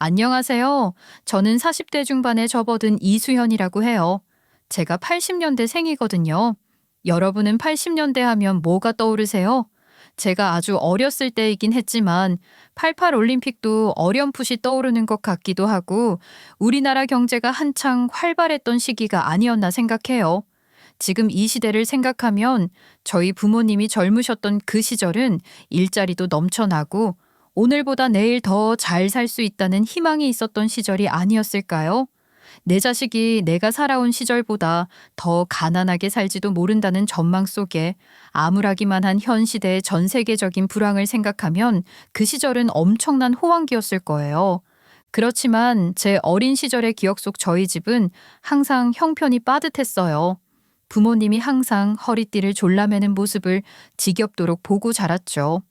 안녕하세요. 저는 40대 중반에 접어든 이수현이라고 해요. 제가 80년대 생이거든요. 여러분은 80년대 하면 뭐가 떠오르세요? 제가 아주 어렸을 때이긴 했지만 88 올림픽도 어렴풋이 떠오르는 것 같기도 하고 우리나라 경제가 한창 활발했던 시기가 아니었나 생각해요. 지금 이 시대를 생각하면 저희 부모님이 젊으셨던 그 시절은 일자리도 넘쳐나고 오늘보다 내일 더 잘 살 수 있다는 희망이 있었던 시절이 아니었을까요? 내 자식이 내가 살아온 시절보다 더 가난하게 살지도 모른다는 전망 속에 암울하기만 한 현 시대의 전 세계적인 불황을 생각하면 그 시절은 엄청난 호황기였을 거예요. 그렇지만 제 어린 시절의 기억 속 저희 집은 항상 형편이 빠듯했어요. 부모님이 항상 허리띠를 졸라매는 모습을 지겹도록 보고 자랐죠.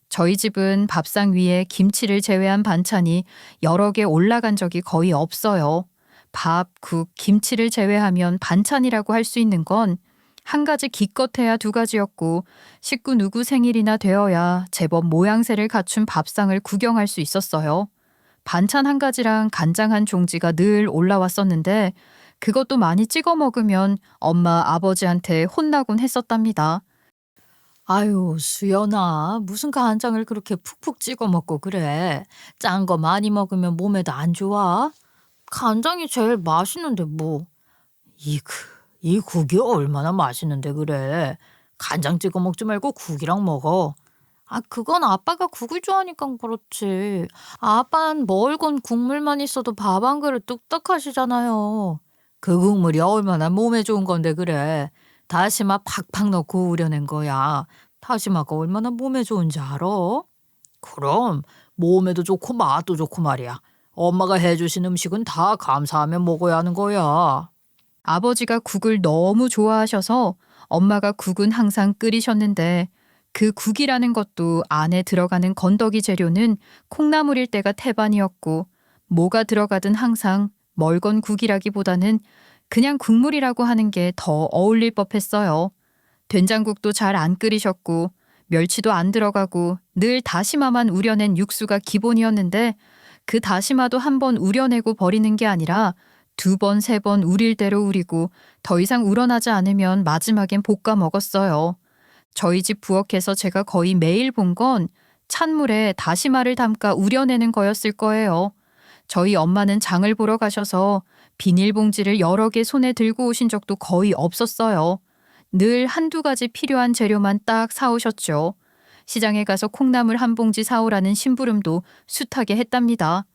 저희 집은 밥상 위에 김치를 제외한 반찬이 여러 개 올라간 적이 거의 없어요. 밥, 국, 김치를 제외하면 반찬이라고 할 수 있는 건 한 가지 기껏해야 두 가지였고 식구 누구 생일이나 되어야 제법 모양새를 갖춘 밥상을 구경할 수 있었어요. 반찬 한 가지랑 간장 한 종지가 늘 올라왔었는데 그것도 많이 찍어 먹으면 엄마, 아버지한테 혼나곤 했었답니다. 아유, 수연아, 무슨 간장을 그렇게 푹푹 찍어 먹고 그래? 짠 거 많이 먹으면 몸에도 안 좋아? 간장이 제일 맛있는데 뭐. 이그, 이 국이 얼마나 맛있는데 그래? 간장 찍어 먹지 말고 국이랑 먹어. 아, 그건 아빠가 국을 좋아하니까 그렇지. 아빠는 멀건 국물만 있어도 밥 한 그릇 뚝딱 하시잖아요. 그 국물이 얼마나 몸에 좋은 건데 그래. 다시마 팍팍 넣고 우려낸 거야. 다시마가 얼마나 몸에 좋은지 알아? 그럼 몸에도 좋고 맛도 좋고 말이야. 엄마가 해주신 음식은 다 감사하며 먹어야 하는 거야. 아버지가 국을 너무 좋아하셔서 엄마가 국은 항상 끓이셨는데 그 국이라는 것도 안에 들어가는 건더기 재료는 콩나물일 때가 태반이었고 뭐가 들어가든 항상 멀건 국이라기보다는 그냥 국물이라고 하는 게 더 어울릴 법했어요. 된장국도 잘 안 끓이셨고 멸치도 안 들어가고 늘 다시마만 우려낸 육수가 기본이었는데 그 다시마도 한 번 우려내고 버리는 게 아니라 두 번, 세 번 우릴 대로 우리고 더 이상 우러나지 않으면 마지막엔 볶아 먹었어요. 저희 집 부엌에서 제가 거의 매일 본 건 찬물에 다시마를 담가 우려내는 거였을 거예요. 저희 엄마는 장을 보러 가셔서 비닐봉지를 여러 개 손에 들고 오신 적도 거의 없었어요. 늘 한두 가지 필요한 재료만 딱 사오셨죠. 시장에 가서 콩나물 한 봉지 사오라는 심부름도 숱하게 했답니다.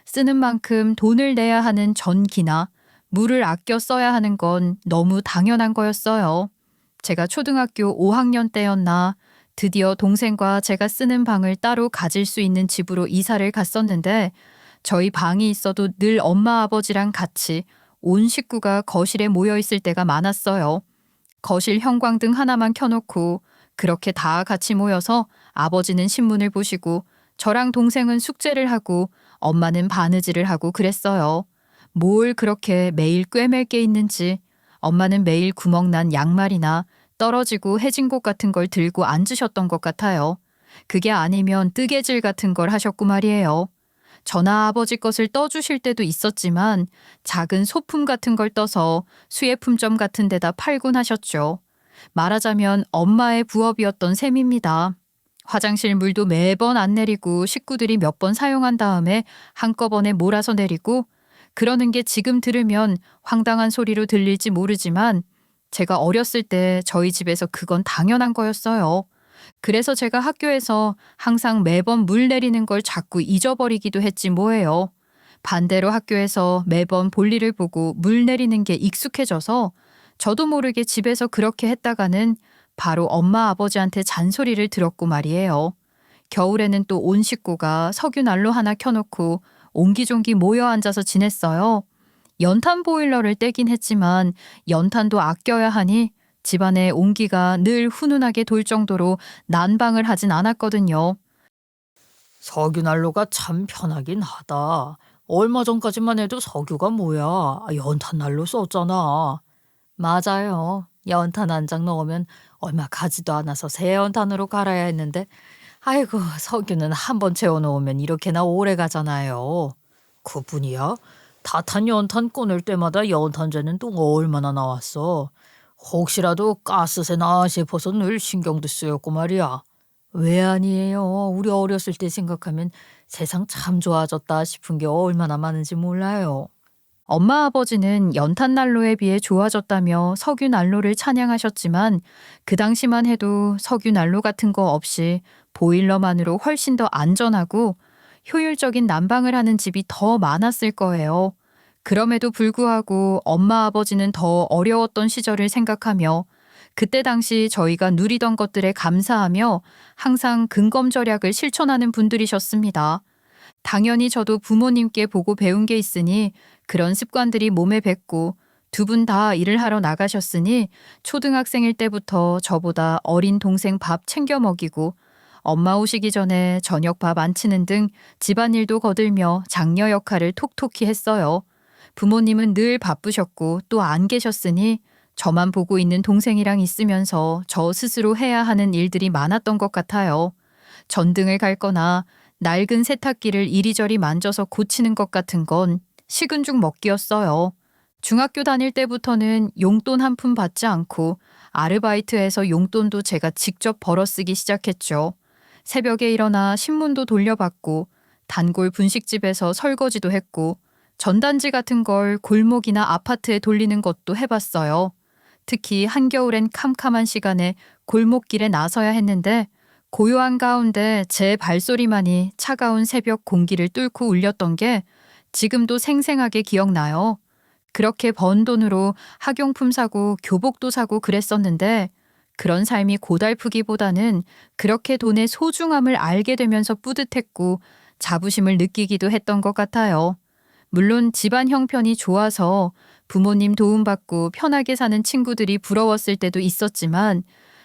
쓰는 만큼 돈을 내야 하는 전기나 물을 아껴 써야 하는 건 너무 당연한 거였어요. 제가 초등학교 5학년 때였나 드디어 동생과 제가 쓰는 방을 따로 가질 수 있는 집으로 이사를 갔었는데 저희 방이 있어도 늘 엄마 아버지랑 같이 온 식구가 거실에 모여 있을 때가 많았어요. 거실 형광등 하나만 켜놓고 그렇게 다 같이 모여서 아버지는 신문을 보시고 저랑 동생은 숙제를 하고 엄마는 바느질을 하고 그랬어요. 뭘 그렇게 매일 꿰맬 게 있는지 엄마는 매일 구멍난 양말이나 떨어지고 해진 곳 같은 걸 들고 앉으셨던 것 같아요. 그게 아니면 뜨개질 같은 걸 하셨고 말이에요. 저나 아버지 것을 떠주실 때도 있었지만 작은 소품 같은 걸 떠서 수혜품점 같은 데다 팔곤 하셨죠. 말하자면 엄마의 부업이었던 셈입니다. 화장실 물도 매번 안 내리고 식구들이 몇 번 사용한 다음에 한꺼번에 몰아서 내리고 그러는 게 지금 들으면 황당한 소리로 들릴지 모르지만 제가 어렸을 때 저희 집에서 그건 당연한 거였어요. 그래서 제가 학교에서 항상 매번 물 내리는 걸 자꾸 잊어버리기도 했지 뭐예요. 반대로 학교에서 매번 볼일을 보고 물 내리는 게 익숙해져서 저도 모르게 집에서 그렇게 했다가는 바로 엄마 아버지한테 잔소리를 들었고 말이에요. 겨울에는 또 온 식구가 석유 난로 하나 켜놓고 옹기종기 모여 앉아서 지냈어요. 연탄 보일러를 떼긴 했지만 연탄도 아껴야 하니 집안에 온기가 늘 훈훈하게 돌 정도로 난방을 하진 않았거든요. 석유난로가 참 편하긴 하다. 얼마 전까지만 해도 석유가 뭐야? 연탄난로 썼잖아. 맞아요. 연탄 한 장 넣으면 얼마 가지도 않아서 새 연탄으로 갈아야 했는데 아이고 석유는 한 번 채워놓으면 이렇게나 오래 가잖아요. 그뿐이야? 다탄 연탄 꺼낼 때마다 연탄재는 또 얼마나 나왔어? 혹시라도 가스새나 싶어서 늘 신경도 쓰였고 말이야. 왜 아니에요. 우리 어렸을 때 생각하면 세상 참 좋아졌다 싶은 게 얼마나 많은지 몰라요. 엄마 아버지는 연탄 난로에 비해 좋아졌다며 석유 난로를 찬양하셨지만 그 당시만 해도 석유 난로 같은 거 없이 보일러만으로 훨씬 더 안전하고 효율적인 난방을 하는 집이 더 많았을 거예요. 그럼에도 불구하고 엄마 아버지는 더 어려웠던 시절을 생각하며 그때 당시 저희가 누리던 것들에 감사하며 항상 근검절약을 실천하는 분들이셨습니다. 당연히 저도 부모님께 보고 배운 게 있으니 그런 습관들이 몸에 뱄고 두 분 다 일을 하러 나가셨으니 초등학생일 때부터 저보다 어린 동생 밥 챙겨 먹이고 엄마 오시기 전에 저녁 밥 안 치는 등 집안일도 거들며 장녀 역할을 톡톡히 했어요. 부모님은 늘 바쁘셨고 또 안 계셨으니 저만 보고 있는 동생이랑 있으면서 저 스스로 해야 하는 일들이 많았던 것 같아요. 전등을 갈거나 낡은 세탁기를 이리저리 만져서 고치는 것 같은 건 식은 죽 먹기였어요. 중학교 다닐 때부터는 용돈 한 푼 받지 않고 아르바이트해서 용돈도 제가 직접 벌어 쓰기 시작했죠. 새벽에 일어나 신문도 돌려받고 단골 분식집에서 설거지도 했고 전단지 같은 걸 골목이나 아파트에 돌리는 것도 해봤어요. 특히 한겨울엔 캄캄한 시간에 골목길에 나서야 했는데 고요한 가운데 제 발소리만이 차가운 새벽 공기를 뚫고 울렸던 게 지금도 생생하게 기억나요. 그렇게 번 돈으로 학용품 사고 교복도 사고 그랬었는데 그런 삶이 고달프기보다는 그렇게 돈의 소중함을 알게 되면서 뿌듯했고 자부심을 느끼기도 했던 것 같아요. 물론 집안 형편이 좋아서 부모님 도움받고 편하게 사는 친구들이 부러웠을 때도 있었지만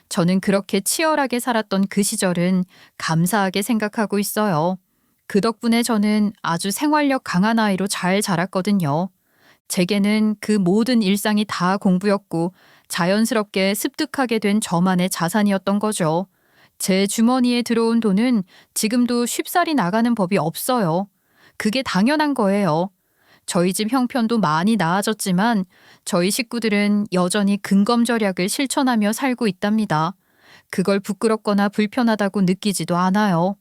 저는 그렇게 치열하게 살았던 그 시절은 감사하게 생각하고 있어요. 그 덕분에 저는 아주 생활력 강한 아이로 잘 자랐거든요. 제게는 그 모든 일상이 다 공부였고 자연스럽게 습득하게 된 저만의 자산이었던 거죠. 제 주머니에 들어온 돈은 지금도 쉽사리 나가는 법이 없어요. 그게 당연한 거예요. 저희 집 형편도 많이 나아졌지만 저희 식구들은 여전히 근검절약을 실천하며 살고 있답니다. 그걸 부끄럽거나 불편하다고 느끼지도 않아요.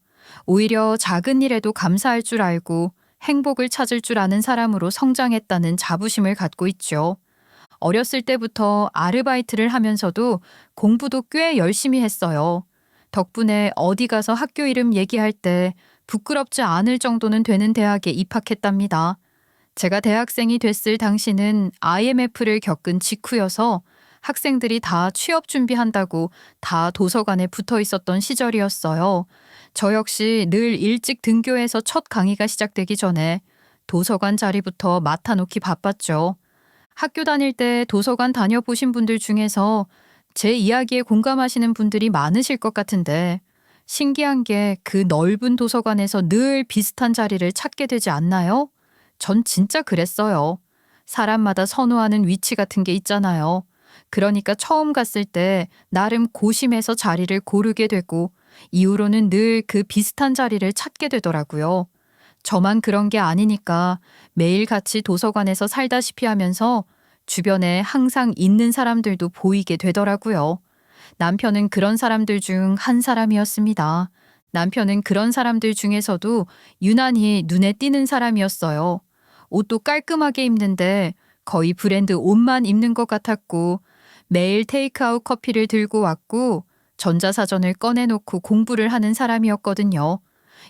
오히려 작은 일에도 감사할 줄 알고 행복을 찾을 줄 아는 사람으로 성장했다는 자부심을 갖고 있죠. 어렸을 때부터 아르바이트를 하면서도 공부도 꽤 열심히 했어요. 덕분에 어디 가서 학교 이름 얘기할 때 부끄럽지 않을 정도는 되는 대학에 입학했답니다. 제가 대학생이 됐을 당시는 IMF를 겪은 직후여서 학생들이 다 취업 준비한다고 다 도서관에 붙어 있었던 시절이었어요. 저 역시 늘 일찍 등교해서 첫 강의가 시작되기 전에 도서관 자리부터 맡아놓기 바빴죠. 학교 다닐 때 도서관 다녀보신 분들 중에서 제 이야기에 공감하시는 분들이 많으실 것 같은데 신기한 게 그 넓은 도서관에서 늘 비슷한 자리를 찾게 되지 않나요? 전 진짜 그랬어요. 사람마다 선호하는 위치 같은 게 있잖아요. 그러니까 처음 갔을 때 나름 고심해서 자리를 고르게 되고 이후로는 늘 그 비슷한 자리를 찾게 되더라고요. 저만 그런 게 아니니까 매일 같이 도서관에서 살다시피 하면서 주변에 항상 있는 사람들도 보이게 되더라고요. 남편은 그런 사람들 중 한 사람이었습니다. 남편은 그런 사람들 중에서도 유난히 눈에 띄는 사람이었어요. 옷도 깔끔하게 입는데 거의 브랜드 옷만 입는 것 같았고 매일 테이크아웃 커피를 들고 왔고 전자사전을 꺼내놓고 공부를 하는 사람이었거든요.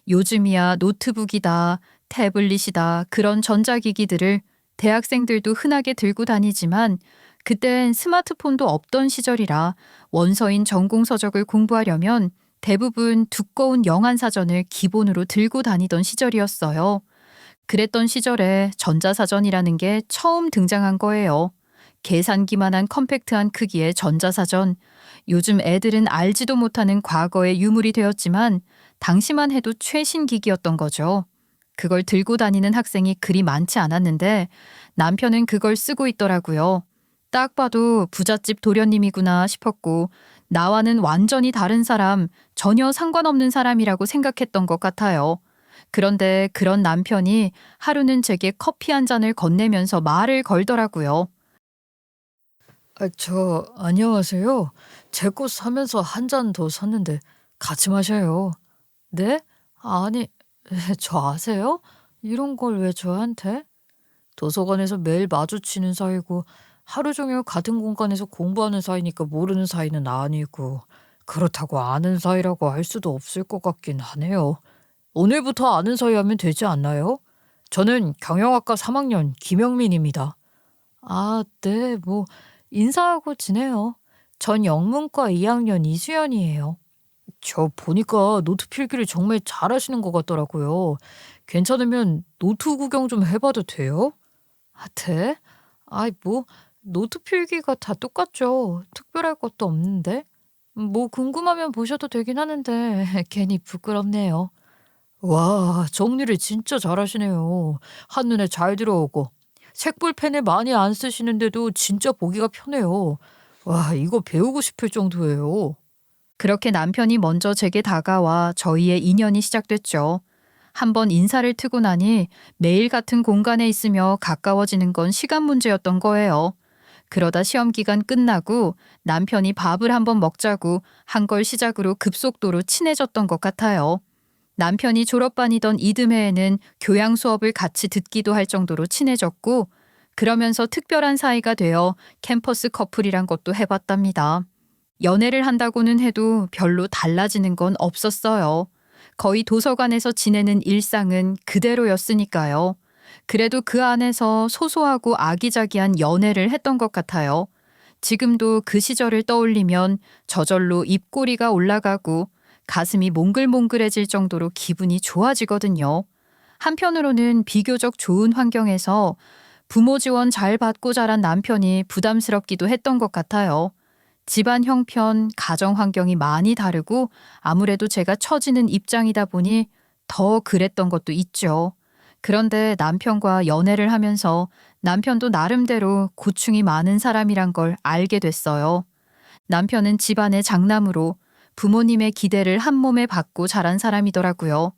요즘이야 노트북이다, 태블릿이다 그런 전자기기들을 대학생들도 흔하게 들고 다니지만 그땐 스마트폰도 없던 시절이라 원서인 전공서적을 공부하려면 대부분 두꺼운 영안사전을 기본으로 들고 다니던 시절이었어요. 그랬던 시절에 전자사전이라는 게 처음 등장한 거예요. 계산기만한 컴팩트한 크기의 전자사전. 요즘 애들은 알지도 못하는 과거의 유물이 되었지만 당시만 해도 최신 기기였던 거죠. 그걸 들고 다니는 학생이 그리 많지 않았는데 남편은 그걸 쓰고 있더라고요. 딱 봐도 부잣집 도련님이구나 싶었고 나와는 완전히 다른 사람, 전혀 상관없는 사람이라고 생각했던 것 같아요. 그런데 그런 남편이 하루는 제게 커피 한 잔을 건네면서 말을 걸더라고요. 안녕하세요. 제 거 사면서 한 잔 더 샀는데 같이 마셔요. 네? 아니, 저 아세요? 이런 걸 왜 저한테? 도서관에서 매일 마주치는 사이고 하루 종일 같은 공간에서 공부하는 사이니까 모르는 사이는 아니고 그렇다고 아는 사이라고 할 수도 없을 것 같긴 하네요. 오늘부터 아는 사이 하면 되지 않나요? 저는 경영학과 3학년 김영민입니다. 아, 네, 인사하고 지내요. 전 영문과 2학년 이수연이에요. 저 보니까 노트 필기를 정말 잘하시는 것 같더라고요. 괜찮으면 노트 구경 좀 해봐도 돼요? 아, 네? 노트 필기가 다 똑같죠. 특별할 것도 없는데. 궁금하면 보셔도 되긴 하는데, 괜히 부끄럽네요. 와, 정리를 진짜 잘하시네요. 한눈에 잘 들어오고. 색볼펜을 많이 안 쓰시는데도 진짜 보기가 편해요. 와, 이거 배우고 싶을 정도예요. 그렇게 남편이 먼저 제게 다가와 저희의 인연이 시작됐죠. 한번 인사를 트고 나니 매일 같은 공간에 있으며 가까워지는 건 시간 문제였던 거예요. 그러다 시험 기간 끝나고 남편이 밥을 한번 먹자고 한 걸 시작으로 급속도로 친해졌던 것 같아요. 남편이 졸업반이던 이듬해에는 교양 수업을 같이 듣기도 할 정도로 친해졌고, 그러면서 특별한 사이가 되어 캠퍼스 커플이란 것도 해봤답니다. 연애를 한다고는 해도 별로 달라지는 건 없었어요. 거의 도서관에서 지내는 일상은 그대로였으니까요. 그래도 그 안에서 소소하고 아기자기한 연애를 했던 것 같아요. 지금도 그 시절을 떠올리면 저절로 입꼬리가 올라가고 가슴이 몽글몽글해질 정도로 기분이 좋아지거든요. 한편으로는 비교적 좋은 환경에서 부모 지원 잘 받고 자란 남편이 부담스럽기도 했던 것 같아요. 집안 형편, 가정 환경이 많이 다르고 아무래도 제가 처지는 입장이다 보니 더 그랬던 것도 있죠. 그런데 남편과 연애를 하면서 남편도 나름대로 고충이 많은 사람이란 걸 알게 됐어요. 남편은 집안의 장남으로 부모님의 기대를 한 몸에 받고 자란 사람이더라고요.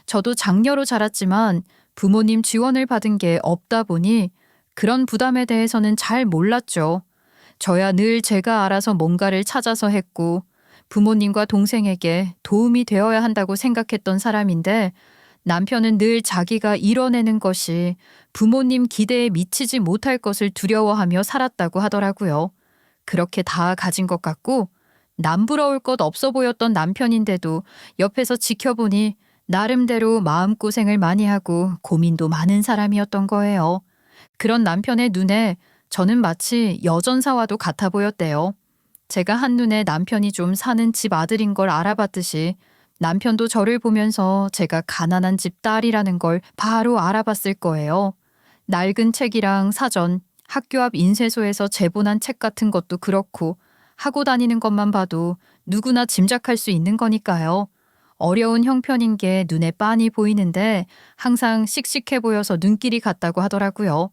저도 장녀로 자랐지만 부모님 지원을 받은 게 없다 보니 그런 부담에 대해서는 잘 몰랐죠. 저야 늘 제가 알아서 뭔가를 찾아서 했고 부모님과 동생에게 도움이 되어야 한다고 생각했던 사람인데 남편은 늘 자기가 이뤄내는 것이 부모님 기대에 미치지 못할 것을 두려워하며 살았다고 하더라고요. 그렇게 다 가진 것 같고 남부러울 것 없어 보였던 남편인데도 옆에서 지켜보니 나름대로 마음고생을 많이 하고 고민도 많은 사람이었던 거예요. 그런 남편의 눈에 저는 마치 여전사와도 같아 보였대요. 제가 한눈에 남편이 좀 사는 집 아들인 걸 알아봤듯이 남편도 저를 보면서 제가 가난한 집 딸이라는 걸 바로 알아봤을 거예요. 낡은 책이랑 사전, 학교 앞 인쇄소에서 제본한 책 같은 것도 그렇고 하고 다니는 것만 봐도 누구나 짐작할 수 있는 거니까요. 어려운 형편인 게 눈에 빤히 보이는데 항상 씩씩해 보여서 눈길이 갔다고 하더라고요.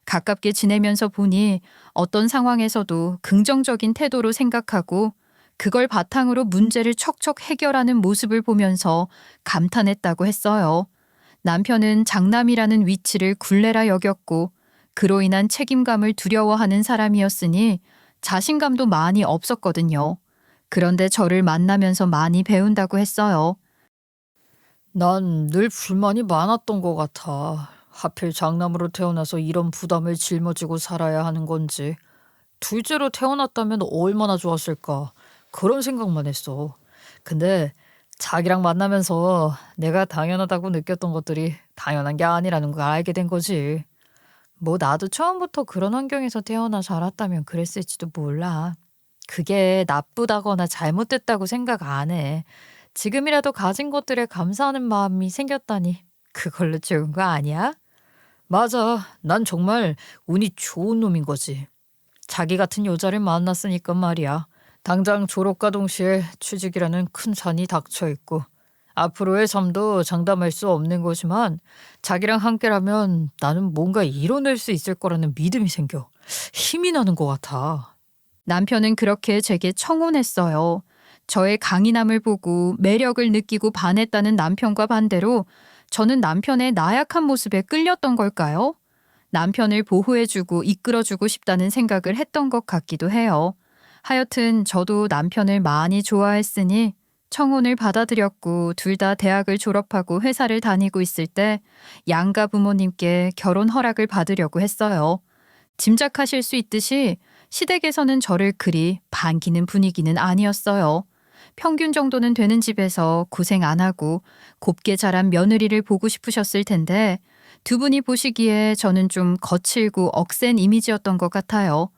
가깝게 지내면서 보니 어떤 상황에서도 긍정적인 태도로 생각하고 그걸 바탕으로 문제를 척척 해결하는 모습을 보면서 감탄했다고 했어요. 남편은 장남이라는 위치를 굴레라 여겼고 그로 인한 책임감을 두려워하는 사람이었으니 자신감도 많이 없었거든요. 그런데 저를 만나면서 많이 배운다고 했어요. 난 늘 불만이 많았던 것 같아. 하필 장남으로 태어나서 이런 부담을 짊어지고 살아야 하는 건지. 둘째로 태어났다면 얼마나 좋았을까. 그런 생각만 했어. 근데 자기랑 만나면서 내가 당연하다고 느꼈던 것들이 당연한 게 아니라는 걸 알게 된 거지. 나도 처음부터 그런 환경에서 태어나 자랐다면 그랬을지도 몰라. 그게 나쁘다거나 잘못됐다고 생각 안 해. 지금이라도 가진 것들에 감사하는 마음이 생겼다니 그걸로 좋은 거 아니야? 맞아. 난 정말 운이 좋은 놈인 거지. 자기 같은 여자를 만났으니까 말이야. 당장 졸업과 동시에 취직이라는 큰 산이 닥쳐 있고 앞으로의 삶도 장담할 수 없는 거지만 자기랑 함께라면 나는 뭔가 이뤄낼 수 있을 거라는 믿음이 생겨. 힘이 나는 것 같아. 남편은 그렇게 제게 청혼했어요. 저의 강인함을 보고 매력을 느끼고 반했다는 남편과 반대로 저는 남편의 나약한 모습에 끌렸던 걸까요? 남편을 보호해주고 이끌어주고 싶다는 생각을 했던 것 같기도 해요. 하여튼 저도 남편을 많이 좋아했으니 청혼을 받아들였고 둘 다 대학을 졸업하고 회사를 다니고 있을 때 양가 부모님께 결혼 허락을 받으려고 했어요. 짐작하실 수 있듯이 시댁에서는 저를 그리 반기는 분위기는 아니었어요. 평균 정도는 되는 집에서 고생 안 하고 곱게 자란 며느리를 보고 싶으셨을 텐데 두 분이 보시기에 저는 좀 거칠고 억센 이미지였던 것 같아요.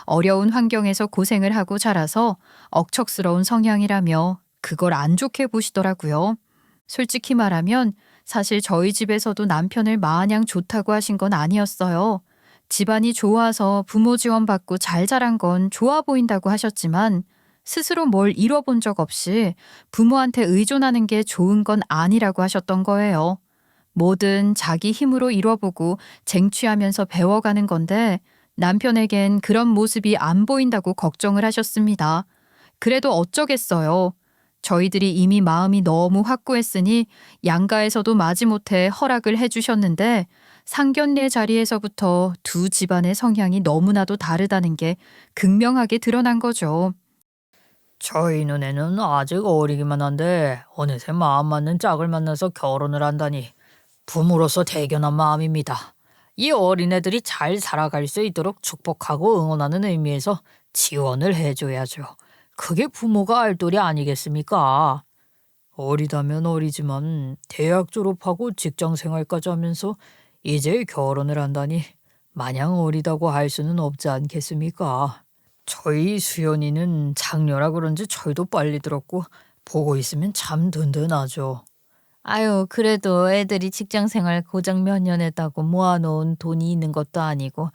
어려운 환경에서 고생을 하고 자라서 억척스러운 성향이라며 그걸 안 좋게 보시더라고요. 솔직히 말하면 사실 저희 집에서도 남편을 마냥 좋다고 하신 건 아니었어요. 집안이 좋아서 부모 지원받고 잘 자란 건 좋아 보인다고 하셨지만 스스로 뭘 이뤄본 적 없이 부모한테 의존하는 게 좋은 건 아니라고 하셨던 거예요. 뭐든 자기 힘으로 이뤄보고 쟁취하면서 배워가는 건데 남편에겐 그런 모습이 안 보인다고 걱정을 하셨습니다. 그래도 어쩌겠어요. 저희들이 이미 마음이 너무 확고했으니 양가에서도 마지못해 허락을 해주셨는데 상견례 자리에서부터 두 집안의 성향이 너무나도 다르다는 게 극명하게 드러난 거죠. 저희 눈에는 아직 어리기만 한데 어느새 마음 맞는 짝을 만나서 결혼을 한다니 부모로서 대견한 마음입니다. 이 어린애들이 잘 살아갈 수 있도록 축복하고 응원하는 의미에서 지원을 해줘야죠. 그게 부모가 알 도리 아니겠습니까? 어리다면 어리지만 대학 졸업하고 직장 생활까지 하면서 이제 결혼을 한다니 마냥 어리다고 할 수는 없지 않겠습니까? 저희 수연이는 장녀라 그런지 철도 빨리 들었고 보고 있으면 참 든든하죠. 아유, 그래도 애들이 직장 생활 고작 몇 년 했다고 모아놓은 돈이 있는 것도 아니고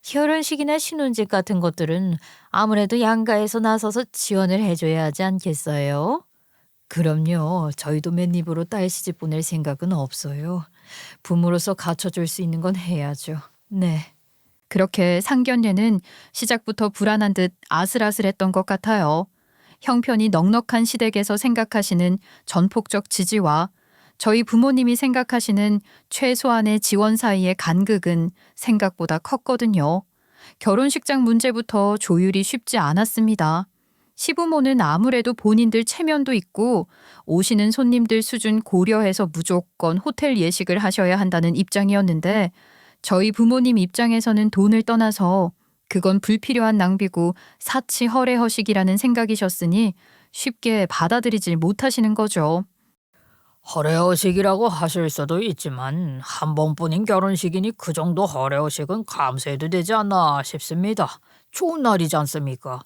결혼식이나 신혼집 같은 것들은 아무래도 양가에서 나서서 지원을 해줘야 하지 않겠어요? 그럼요. 저희도 맨입으로 딸 시집 보낼 생각은 없어요. 부모로서 갖춰줄 수 있는 건 해야죠. 네. 그렇게 상견례는 시작부터 불안한 듯 아슬아슬했던 것 같아요. 형편이 넉넉한 시댁에서 생각하시는 전폭적 지지와 저희 부모님이 생각하시는 최소한의 지원 사이의 간극은 생각보다 컸거든요. 결혼식장 문제부터 조율이 쉽지 않았습니다. 시부모는 아무래도 본인들 체면도 있고 오시는 손님들 수준 고려해서 무조건 호텔 예식을 하셔야 한다는 입장이었는데 저희 부모님 입장에서는 돈을 떠나서 그건 불필요한 낭비고 사치 허례허식이라는 생각이셨으니 쉽게 받아들이질 못하시는 거죠. 허례허식이라고 하실 수도 있지만 한 번뿐인 결혼식이니 그 정도 허례허식은 감수해도 되지 않나 싶습니다. 좋은 날이지 않습니까?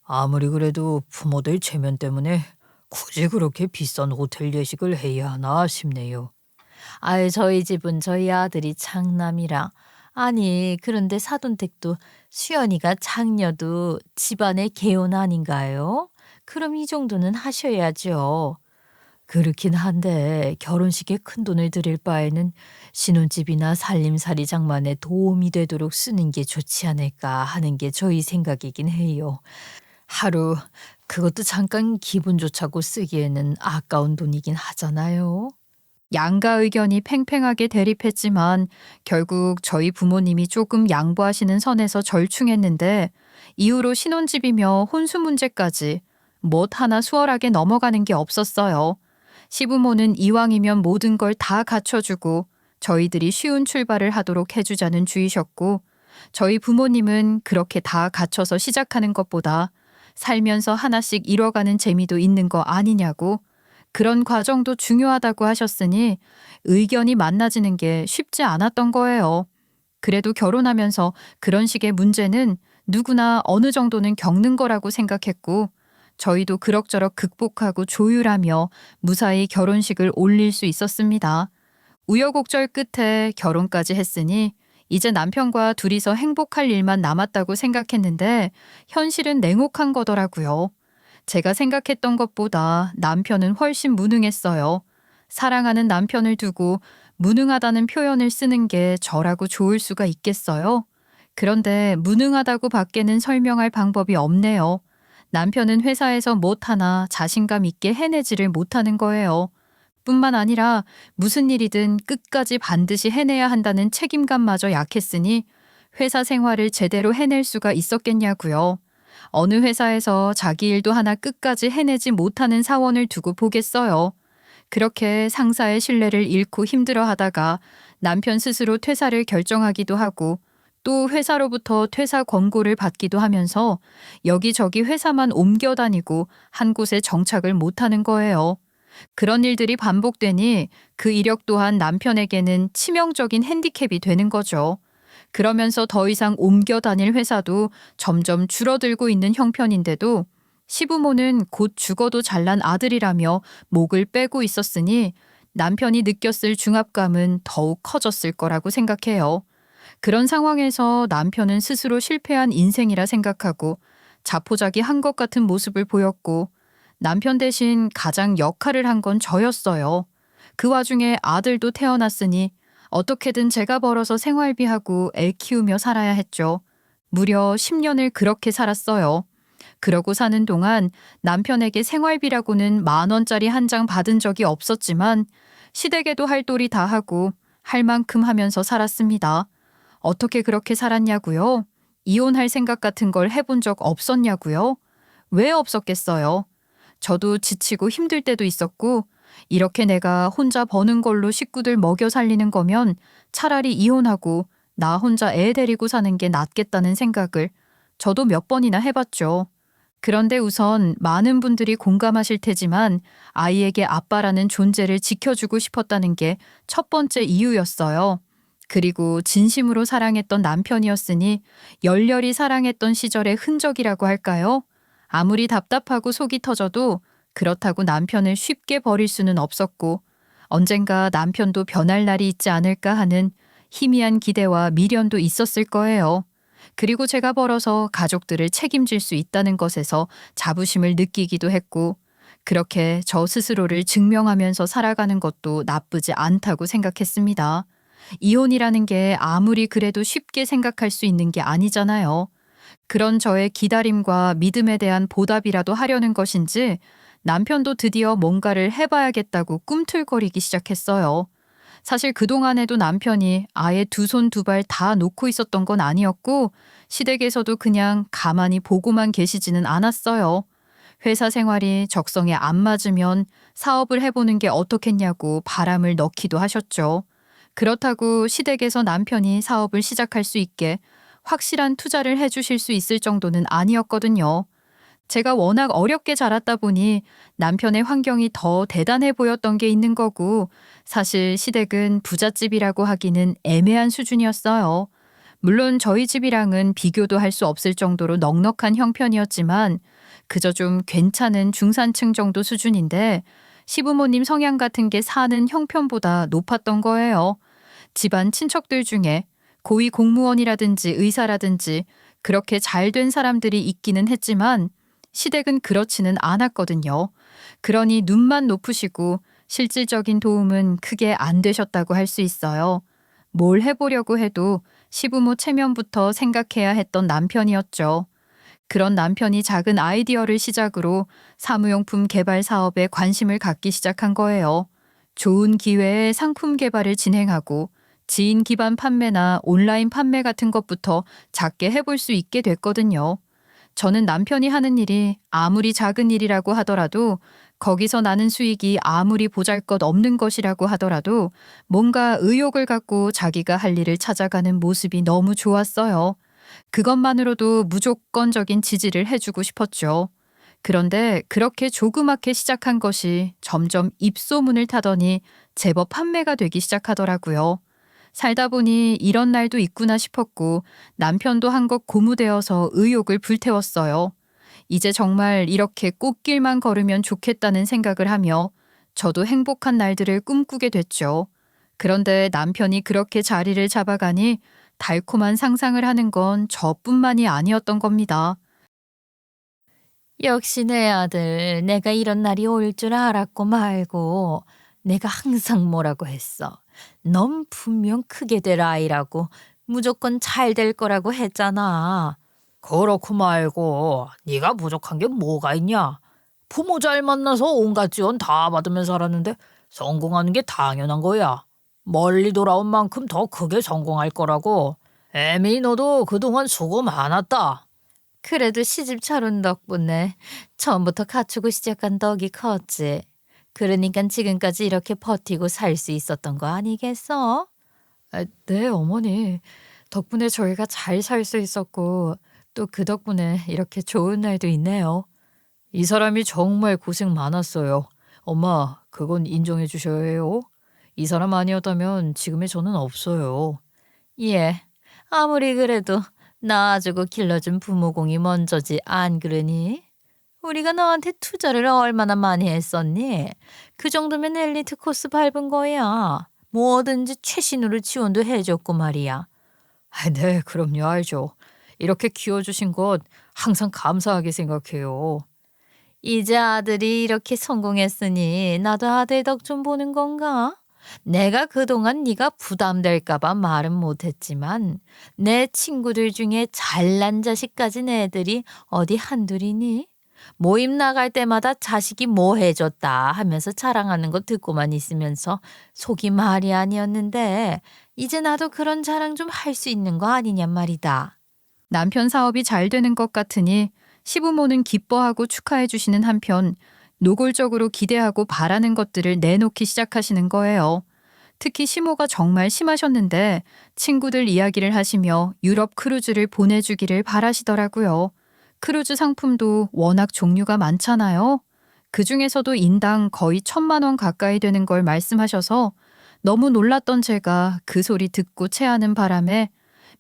아무리 그래도 부모들 체면 때문에 굳이 그렇게 비싼 호텔 예식을 해야 하나 싶네요. 아유, 저희 집은 저희 아들이 장남이라. 아니, 그런데 사돈댁도 수연이가 장녀도 집안의 개혼 아닌가요? 그럼 이 정도는 하셔야죠. 그렇긴 한데 결혼식에 큰돈을 들일 바에는 신혼집이나 살림살이 장만에 도움이 되도록 쓰는 게 좋지 않을까 하는 게 저희 생각이긴 해요. 하루 그것도 잠깐 기분 좋자고 쓰기에는 아까운 돈이긴 하잖아요. 양가 의견이 팽팽하게 대립했지만 결국 저희 부모님이 조금 양보하시는 선에서 절충했는데 이후로 신혼집이며 혼수 문제까지 못 하나 수월하게 넘어가는 게 없었어요. 시부모는 이왕이면 모든 걸 다 갖춰주고 저희들이 쉬운 출발을 하도록 해주자는 주의셨고 저희 부모님은 그렇게 다 갖춰서 시작하는 것보다 살면서 하나씩 이뤄가는 재미도 있는 거 아니냐고 그런 과정도 중요하다고 하셨으니 의견이 만나지는 게 쉽지 않았던 거예요. 그래도 결혼하면서 그런 식의 문제는 누구나 어느 정도는 겪는 거라고 생각했고 저희도 그럭저럭 극복하고 조율하며 무사히 결혼식을 올릴 수 있었습니다. 우여곡절 끝에 결혼까지 했으니 이제 남편과 둘이서 행복할 일만 남았다고 생각했는데 현실은 냉혹한 거더라고요. 제가 생각했던 것보다 남편은 훨씬 무능했어요. 사랑하는 남편을 두고 무능하다는 표현을 쓰는 게 저라고 좋을 수가 있겠어요? 그런데 무능하다고 밖에는 설명할 방법이 없네요. 남편은 회사에서 못하나 자신감 있게 해내지를 못하는 거예요. 뿐만 아니라 무슨 일이든 끝까지 반드시 해내야 한다는 책임감마저 약했으니 회사 생활을 제대로 해낼 수가 있었겠냐고요. 어느 회사에서 자기 일도 하나 끝까지 해내지 못하는 사원을 두고 보겠어요. 그렇게 상사의 신뢰를 잃고 힘들어하다가 남편 스스로 퇴사를 결정하기도 하고 또 회사로부터 퇴사 권고를 받기도 하면서 여기저기 회사만 옮겨 다니고 한 곳에 정착을 못하는 거예요. 그런 일들이 반복되니 그 이력 또한 남편에게는 치명적인 핸디캡이 되는 거죠. 그러면서 더 이상 옮겨 다닐 회사도 점점 줄어들고 있는 형편인데도 시부모는 곧 죽어도 잘난 아들이라며 목을 빼고 있었으니 남편이 느꼈을 중압감은 더욱 커졌을 거라고 생각해요. 그런 상황에서 남편은 스스로 실패한 인생이라 생각하고 자포자기 한 것 같은 모습을 보였고 남편 대신 가장 역할을 한 건 저였어요. 그 와중에 아들도 태어났으니 어떻게든 제가 벌어서 생활비하고 애 키우며 살아야 했죠. 무려 10년을 그렇게 살았어요. 그러고 사는 동안 남편에게 생활비라고는 10,000원짜리 한 장 받은 적이 없었지만 시댁에도 할 도리 다 하고 할 만큼 하면서 살았습니다. 어떻게 그렇게 살았냐고요? 이혼할 생각 같은 걸 해본 적 없었냐고요? 왜 없었겠어요? 저도 지치고 힘들 때도 있었고 이렇게 내가 혼자 버는 걸로 식구들 먹여 살리는 거면 차라리 이혼하고 나 혼자 애 데리고 사는 게 낫겠다는 생각을 저도 몇 번이나 해봤죠. 그런데 우선 많은 분들이 공감하실 테지만 아이에게 아빠라는 존재를 지켜주고 싶었다는 게 첫 번째 이유였어요. 그리고 진심으로 사랑했던 남편이었으니 열렬히 사랑했던 시절의 흔적이라고 할까요? 아무리 답답하고 속이 터져도 그렇다고 남편을 쉽게 버릴 수는 없었고 언젠가 남편도 변할 날이 있지 않을까 하는 희미한 기대와 미련도 있었을 거예요. 그리고 제가 벌어서 가족들을 책임질 수 있다는 것에서 자부심을 느끼기도 했고 그렇게 저 스스로를 증명하면서 살아가는 것도 나쁘지 않다고 생각했습니다. 이혼이라는 게 아무리 그래도 쉽게 생각할 수 있는 게 아니잖아요. 그런 저의 기다림과 믿음에 대한 보답이라도 하려는 것인지 남편도 드디어 뭔가를 해봐야겠다고 꿈틀거리기 시작했어요. 사실 그동안에도 남편이 아예 두 손 두 발 다 놓고 있었던 건 아니었고 시댁에서도 그냥 가만히 보고만 계시지는 않았어요. 회사 생활이 적성에 안 맞으면 사업을 해보는 게 어떻겠냐고 바람을 넣기도 하셨죠. 그렇다고 시댁에서 남편이 사업을 시작할 수 있게 확실한 투자를 해주실 수 있을 정도는 아니었거든요. 제가 워낙 어렵게 자랐다 보니 남편의 환경이 더 대단해 보였던 게 있는 거고 사실 시댁은 부잣집이라고 하기는 애매한 수준이었어요. 물론 저희 집이랑은 비교도 할 수 없을 정도로 넉넉한 형편이었지만 그저 좀 괜찮은 중산층 정도 수준인데 시부모님 성향 같은 게 사는 형편보다 높았던 거예요. 집안 친척들 중에 고위 공무원이라든지 의사라든지 그렇게 잘 된 사람들이 있기는 했지만 시댁은 그렇지는 않았거든요. 그러니 눈만 높으시고 실질적인 도움은 크게 안 되셨다고 할 수 있어요. 뭘 해보려고 해도 시부모 체면부터 생각해야 했던 남편이었죠. 그런 남편이 작은 아이디어를 시작으로 사무용품 개발 사업에 관심을 갖기 시작한 거예요. 좋은 기회에 상품 개발을 진행하고 지인 기반 판매나 온라인 판매 같은 것부터 작게 해볼 수 있게 됐거든요. 저는 남편이 하는 일이 아무리 작은 일이라고 하더라도 거기서 나는 수익이 아무리 보잘것없는 것이라고 하더라도 뭔가 의욕을 갖고 자기가 할 일을 찾아가는 모습이 너무 좋았어요. 그것만으로도 무조건적인 지지를 해주고 싶었죠. 그런데 그렇게 조그맣게 시작한 것이 점점 입소문을 타더니 제법 판매가 되기 시작하더라고요. 살다 보니 이런 날도 있구나 싶었고 남편도 한 것 고무되어서 의욕을 불태웠어요. 이제 정말 이렇게 꽃길만 걸으면 좋겠다는 생각을 하며 저도 행복한 날들을 꿈꾸게 됐죠. 그런데 남편이 그렇게 자리를 잡아가니 달콤한 상상을 하는 건 저뿐만이 아니었던 겁니다. 역시 내 아들, 내가 이런 날이 올 줄 알았고 말고. 내가 항상 뭐라고 했어. 넌 분명 크게 될 아이라고 무조건 잘 될 거라고 했잖아. 그렇고 말고 네가 부족한 게 뭐가 있냐? 부모 잘 만나서 온갖 지원 다 받으며 살았는데 성공하는 게 당연한 거야. 멀리 돌아온 만큼 더 크게 성공할 거라고. 에미, 너도 그동안 수고 많았다. 그래도 시집 잘 온 덕분에 처음부터 갖추고 시작한 덕이 컸지. 그러니까 지금까지 이렇게 버티고 살 수 있었던 거 아니겠어? 네, 어머니. 덕분에 저희가 잘 살 수 있었고 또 그 덕분에 이렇게 좋은 날도 있네요. 이 사람이 정말 고생 많았어요. 엄마, 그건 인정해 주셔야 해요. 이 사람 아니었다면 지금의 저는 없어요. 예, 아무리 그래도 낳아주고 길러준 부모공이 먼저지 안 그러니? 우리가 너한테 투자를 얼마나 많이 했었니? 그 정도면 엘리트 코스 밟은 거야. 뭐든지 최신으로 지원도 해줬고 말이야. 네, 그럼요, 알죠. 이렇게 키워주신 것 항상 감사하게 생각해요. 이제 아들이 이렇게 성공했으니 나도 아들 덕 좀 보는 건가? 내가 그동안 네가 부담될까 봐 말은 못했지만 내 친구들 중에 잘난 자식 가진 애들이 어디 한둘이니? 모임 나갈 때마다 자식이 뭐 해줬다 하면서 자랑하는 거 듣고만 있으면서 속이 말이 아니었는데 이제 나도 그런 자랑 좀 할 수 있는 거 아니냔 말이다. 남편 사업이 잘 되는 것 같으니 시부모는 기뻐하고 축하해 주시는 한편 노골적으로 기대하고 바라는 것들을 내놓기 시작하시는 거예요. 특히 시모가 정말 심하셨는데 친구들 이야기를 하시며 유럽 크루즈를 보내주기를 바라시더라고요. 크루즈 상품도 워낙 종류가 많잖아요. 그 중에서도 인당 거의 1,000만 원 가까이 되는 걸 말씀하셔서 너무 놀랐던 제가 그 소리 듣고 체하는 바람에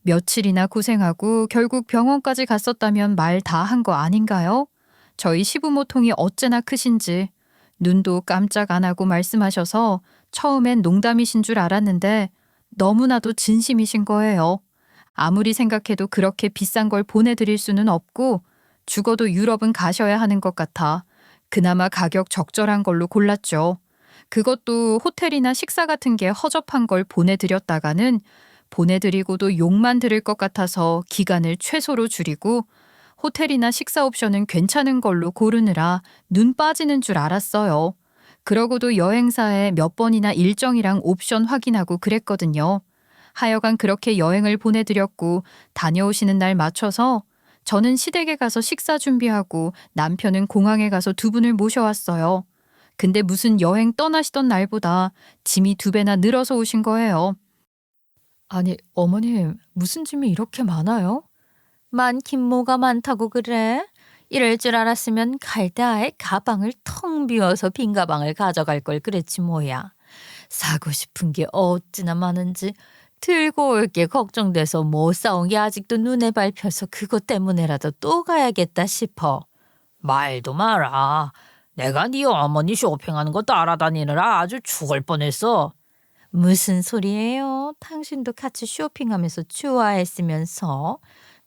며칠이나 고생하고 결국 병원까지 갔었다면 말 다 한 거 아닌가요? 저희 시부모 통이 어째나 크신지 눈도 깜짝 안 하고 말씀하셔서 처음엔 농담이신 줄 알았는데 너무나도 진심이신 거예요. 아무리 생각해도 그렇게 비싼 걸 보내드릴 수는 없고 죽어도 유럽은 가셔야 하는 것 같아 그나마 가격 적절한 걸로 골랐죠. 그것도 호텔이나 식사 같은 게 허접한 걸 보내드렸다가는 보내드리고도 욕만 들을 것 같아서 기간을 최소로 줄이고 호텔이나 식사 옵션은 괜찮은 걸로 고르느라 눈 빠지는 줄 알았어요. 그러고도 여행사에 몇 번이나 일정이랑 옵션 확인하고 그랬거든요. 하여간 그렇게 여행을 보내드렸고 다녀오시는 날 맞춰서 저는 시댁에 가서 식사 준비하고 남편은 공항에 가서 두 분을 모셔왔어요. 근데 무슨 여행 떠나시던 날보다 짐이 2배나 늘어서 오신 거예요. 아니, 어머님, 무슨 짐이 이렇게 많아요? 많긴 뭐가 많다고 그래? 이럴 줄 알았으면 갈 때 아예 가방을 텅 비워서 빈 가방을 가져갈 걸 그랬지 뭐야. 사고 싶은 게 어찌나 많은지 들고 올 게 걱정돼서 못 사온 게 아직도 눈에 밟혀서 그것 때문에라도 또 가야겠다 싶어. 말도 마라. 내가 네 어머니 쇼핑하는 거 따라다니느라 아주 죽을 뻔했어. 무슨 소리예요? 당신도 같이 쇼핑하면서 좋아했으면서.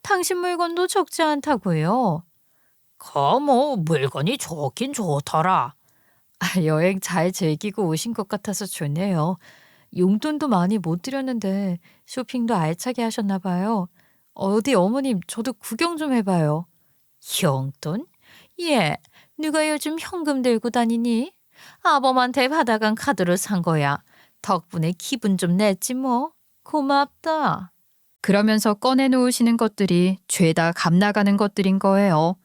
당신 물건도 적지 않다고요. 뭐 물건이 좋긴 좋더라. 여행 잘 즐기고 오신 것 같아서 좋네요. 용돈도 많이 못 드렸는데 쇼핑도 알차게 하셨나 봐요. 어디 어머님, 저도 구경 좀 해봐요. 용돈? 예, 누가 요즘 현금 들고 다니니? 아범한테 받아간 카드로 산 거야. 덕분에 기분 좀 냈지 뭐. 고맙다. 그러면서 꺼내놓으시는 것들이 죄다 값 나가는 것들인 거예요.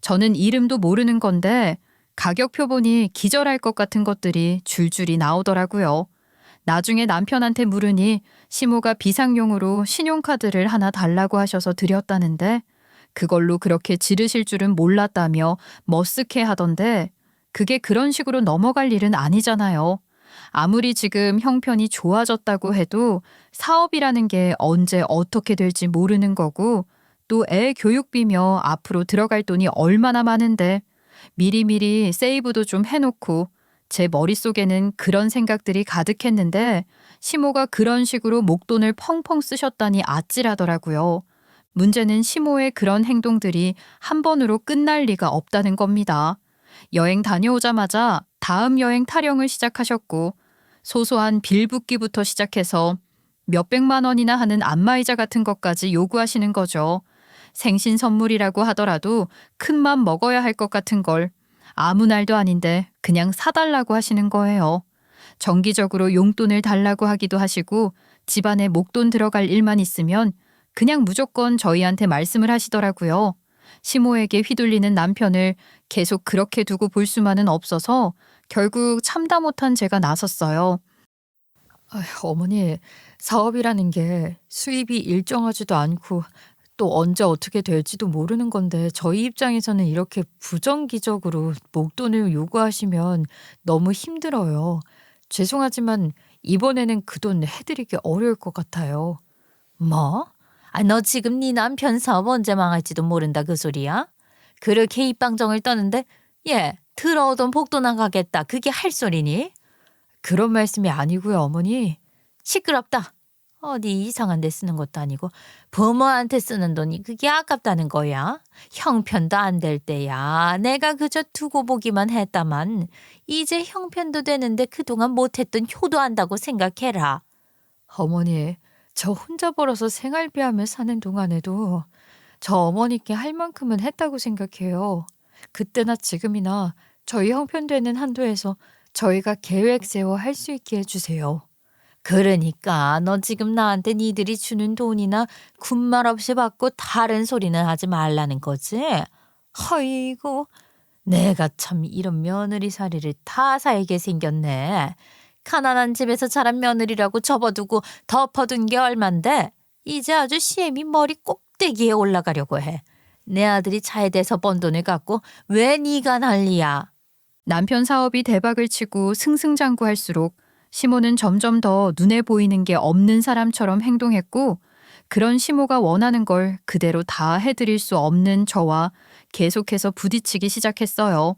저는 이름도 모르는 건데 가격표 보니 기절할 것 같은 것들이 줄줄이 나오더라고요. 나중에 남편한테 물으니 시모가 비상용으로 신용카드를 하나 달라고 하셔서 드렸다는데 그걸로 그렇게 지르실 줄은 몰랐다며 머쓱해 하던데 그게 그런 식으로 넘어갈 일은 아니잖아요. 아무리 지금 형편이 좋아졌다고 해도 사업이라는 게 언제 어떻게 될지 모르는 거고 또 애 교육비며 앞으로 들어갈 돈이 얼마나 많은데 미리미리 세이브도 좀 해놓고 제 머릿속에는 그런 생각들이 가득했는데 시모가 그런 식으로 목돈을 펑펑 쓰셨다니 아찔하더라고요. 문제는 시모의 그런 행동들이 한 번으로 끝날 리가 없다는 겁니다. 여행 다녀오자마자 다음 여행 타령을 시작하셨고 소소한 빌붙기부터 시작해서 몇백만 원이나 하는 안마의자 같은 것까지 요구하시는 거죠. 생신 선물이라고 하더라도 큰맘 먹어야 할 것 같은 걸 아무 날도 아닌데 그냥 사달라고 하시는 거예요. 정기적으로 용돈을 달라고 하기도 하시고 집안에 목돈 들어갈 일만 있으면 그냥 무조건 저희한테 말씀을 하시더라고요. 시모에게 휘둘리는 남편을 계속 그렇게 두고 볼 수만은 없어서 결국 참다 못한 제가 나섰어요. 어머니, 사업이라는 게 수입이 일정하지도 않고 또 언제 어떻게 될지도 모르는 건데 저희 입장에서는 이렇게 부정기적으로 목돈을 요구하시면 너무 힘들어요. 죄송하지만 이번에는 그 돈 해드리기 어려울 것 같아요. 뭐? 너 지금 네 남편 사업 언제 망할지도 모른다 그 소리야? 그렇게 입방정을 떠는데 들어오던 복도 나가겠다 그게 할 소리니? 그런 말씀이 아니고요, 어머니. 시끄럽다. 어디 이상한 데 쓰는 것도 아니고 부모한테 쓰는 돈이 그게 아깝다는 거야. 형편도 안 될 때야. 내가 그저 두고 보기만 했다만 이제 형편도 되는데 그동안 못했던 효도한다고 생각해라. 어머니, 저 혼자 벌어서 생활비하며 사는 동안에도 저 어머니께 할 만큼은 했다고 생각해요. 그때나 지금이나 저희 형편되는 한도에서 저희가 계획 세워 할 수 있게 해주세요. 그러니까 너 지금 나한테 니들이 주는 돈이나 군말 없이 받고 다른 소리는 하지 말라는 거지? 아이고, 내가 참 이런 며느리살이를 다 살게 생겼네. 가난한 집에서 자란 며느리라고 접어두고 덮어둔 게 얼만데 이제 아주 시엠이 머리 꼭대기에 올라가려고 해. 내 아들이 차에 대서 번 돈을 갖고 왜 네가 난리야? 남편 사업이 대박을 치고 승승장구할수록 시모는 점점 더 눈에 보이는 게 없는 사람처럼 행동했고 그런 시모가 원하는 걸 그대로 다 해드릴 수 없는 저와 계속해서 부딪히기 시작했어요.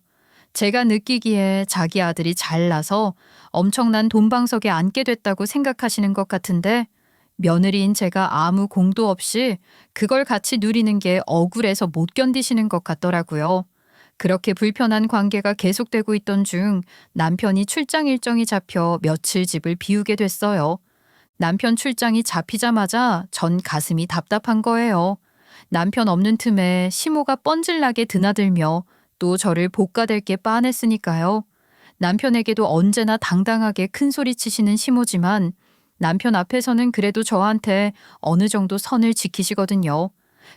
제가 느끼기에 자기 아들이 잘나서 엄청난 돈방석에 앉게 됐다고 생각하시는 것 같은데 며느리인 제가 아무 공도 없이 그걸 같이 누리는 게 억울해서 못 견디시는 것 같더라고요. 그렇게 불편한 관계가 계속되고 있던 중 남편이 출장 일정이 잡혀 며칠 집을 비우게 됐어요. 남편 출장이 잡히자마자 전 가슴이 답답한 거예요. 남편 없는 틈에 시모가 뻔질나게 드나들며 또 저를 볶아댈 게 빤했으니까요. 남편에게도 언제나 당당하게 큰소리 치시는 시모지만 남편 앞에서는 그래도 저한테 어느 정도 선을 지키시거든요.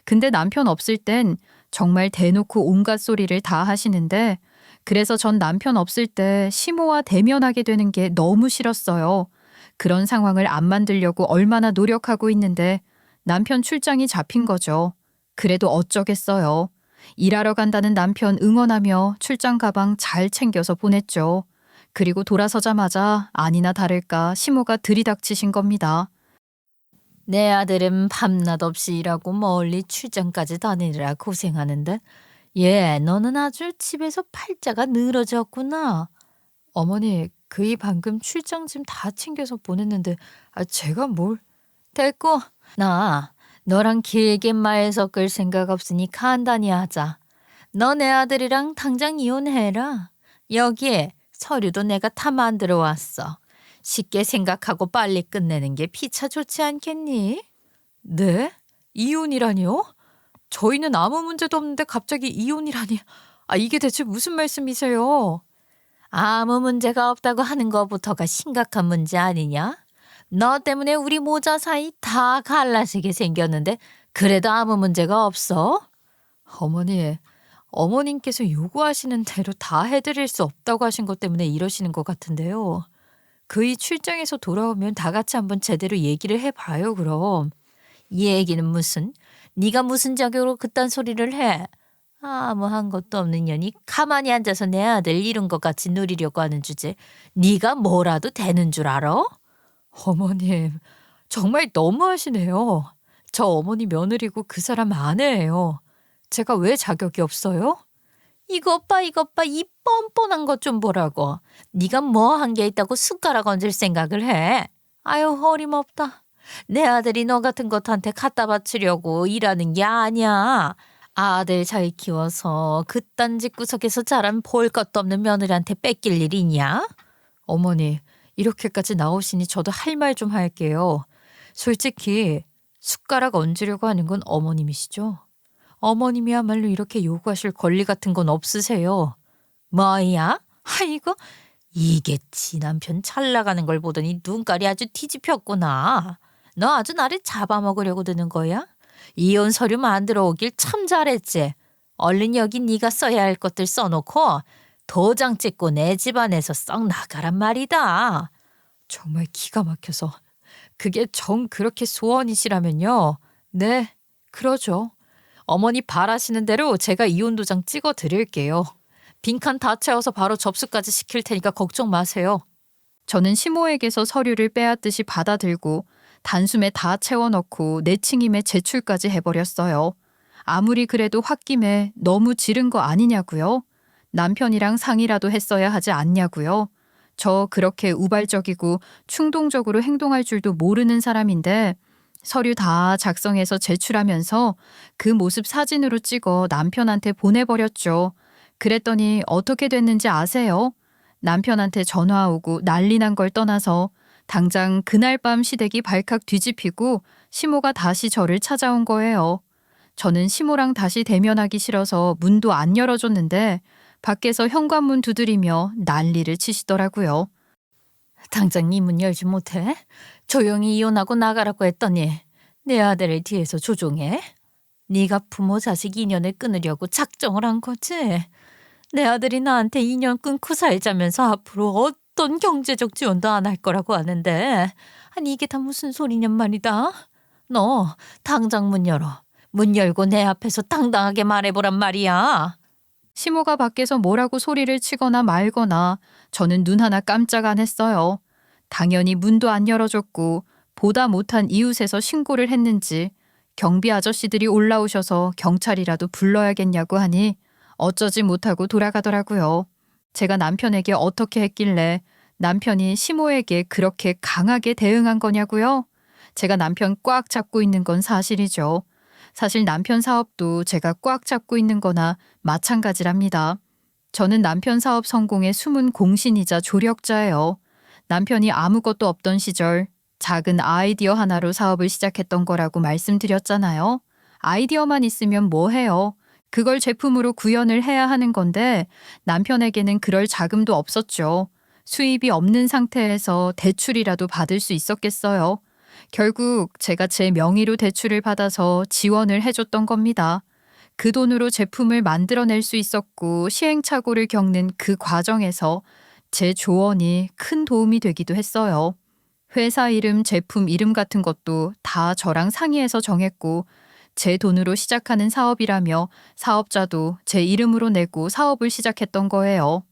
근데 남편 없을 땐 정말 대놓고 온갖 소리를 다 하시는데 그래서 전 남편 없을 때 시모와 대면하게 되는 게 너무 싫었어요. 그런 상황을 안 만들려고 얼마나 노력하고 있는데 남편 출장이 잡힌 거죠. 그래도 어쩌겠어요. 일하러 간다는 남편 응원하며 출장 가방 잘 챙겨서 보냈죠. 그리고 돌아서자마자 아니나 다를까 시모가 들이닥치신 겁니다. 내 아들은 밤낮 없이 일하고 멀리 출장까지 다니느라 고생하는데 너는 아주 집에서 팔자가 늘어졌구나. 어머니, 그이 방금 출장 짐 다 챙겨서 보냈는데 제가 뭘. 됐고, 나 너랑 길게 말 섞을 생각 없으니 간단히 하자. 너 내 아들이랑 당장 이혼해라. 여기에 서류도 내가 다 만들어 왔어. 쉽게 생각하고 빨리 끝내는 게 피차 좋지 않겠니? 네? 이혼이라니요? 저희는 아무 문제도 없는데 갑자기 이혼이라니. 이게 대체 무슨 말씀이세요? 아무 문제가 없다고 하는 것부터가 심각한 문제 아니냐? 너 때문에 우리 모자 사이 다 갈라지게 생겼는데 그래도 아무 문제가 없어? 어머니, 어머님께서 요구하시는 대로 다 해드릴 수 없다고 하신 것 때문에 이러시는 것 같은데요. 그이 출장에서 돌아오면 다 같이 한번 제대로 얘기를 해봐요, 그럼. 이 얘기는 무슨? 네가 무슨 자격으로 그딴 소리를 해? 아무 한 것도 없는 년이 가만히 앉아서 내 아들 이룬 것 같이 누리려고 하는 주제. 네가 뭐라도 되는 줄 알아? 어머님, 정말 너무하시네요. 저 어머니 며느리고 그 사람 아내예요. 제가 왜 자격이 없어요? 이것 봐 이 뻔뻔한 것 좀 보라고. 네가 뭐 한 게 있다고 숟가락 얹을 생각을 해. 아유 어림없다. 내 아들이 너 같은 것한테 갖다 바치려고 일하는 게 아니야. 아들 잘 키워서 그딴 집구석에서 자란 볼 것도 없는 며느리한테 뺏길 일이냐? 어머니, 이렇게까지 나오시니 저도 할 말 좀 할게요. 솔직히 숟가락 얹으려고 하는 건 어머님이시죠? 어머님이야말로 이렇게 요구하실 권리 같은 건 없으세요. 뭐야? 아이고, 이게 지 남편 잘 나가는 걸 보더니 눈깔이 아주 뒤집혔구나. 너 아주 나를 잡아먹으려고 드는 거야? 이혼 서류 만들어 오길 참 잘했지. 얼른 여기 네가 써야 할 것들 써놓고 도장 찍고 내 집안에서 썩 나가란 말이다. 정말 기가 막혀서. 그게 정 그렇게 소원이시라면요. 네, 그러죠. 어머니 바라시는 대로 제가 이혼 도장 찍어 드릴게요. 빈칸 다 채워서 바로 접수까지 시킬 테니까 걱정 마세요. 저는 시모에게서 서류를 빼앗듯이 받아들고 단숨에 다 채워넣고 내칭임에 제출까지 해버렸어요. 아무리 그래도 홧김에 너무 지른 거 아니냐고요? 남편이랑 상의라도 했어야 하지 않냐고요? 저 그렇게 우발적이고 충동적으로 행동할 줄도 모르는 사람인데 서류 다 작성해서 제출하면서 그 모습 사진으로 찍어 남편한테 보내버렸죠. 그랬더니 어떻게 됐는지 아세요? 남편한테 전화 오고 난리 난 걸 떠나서 당장 그날 밤 시댁이 발칵 뒤집히고 시모가 다시 저를 찾아온 거예요. 저는 시모랑 다시 대면하기 싫어서 문도 안 열어줬는데 밖에서 현관문 두드리며 난리를 치시더라고요. 당장 네 문 열지 못해? 조용히 이혼하고 나가라고 했더니 내 아들을 뒤에서 조종해? 네가 부모 자식 인연을 끊으려고 작정을 한 거지? 내 아들이 나한테 인연 끊고 살자면서 앞으로 어떤 경제적 지원도 안 할 거라고 하는데 아니 이게 다 무슨 소리냔 말이다. 너 당장 문 열어. 문 열고 내 앞에서 당당하게 말해보란 말이야. 시모가 밖에서 뭐라고 소리를 치거나 말거나 저는 눈 하나 깜짝 안 했어요. 당연히 문도 안 열어줬고 보다 못한 이웃에서 신고를 했는지 경비 아저씨들이 올라오셔서 경찰이라도 불러야겠냐고 하니 어쩌지 못하고 돌아가더라고요. 제가 남편에게 어떻게 했길래 남편이 시모에게 그렇게 강하게 대응한 거냐고요? 제가 남편 꽉 잡고 있는 건 사실이죠. 사실 남편 사업도 제가 꽉 잡고 있는 거나 마찬가지랍니다. 저는 남편 사업 성공의 숨은 공신이자 조력자예요. 남편이 아무것도 없던 시절 작은 아이디어 하나로 사업을 시작했던 거라고 말씀드렸잖아요. 아이디어만 있으면 뭐 해요? 그걸 제품으로 구현을 해야 하는 건데 남편에게는 그럴 자금도 없었죠. 수입이 없는 상태에서 대출이라도 받을 수 있었겠어요. 결국 제가 제 명의로 대출을 받아서 지원을 해줬던 겁니다. 그 돈으로 제품을 만들어낼 수 있었고 시행착오를 겪는 그 과정에서 제 조언이 큰 도움이 되기도 했어요. 회사 이름, 제품 이름 같은 것도 다 저랑 상의해서 정했고 제 돈으로 시작하는 사업이라며 사업자도 제 이름으로 내고 사업을 시작했던 거예요.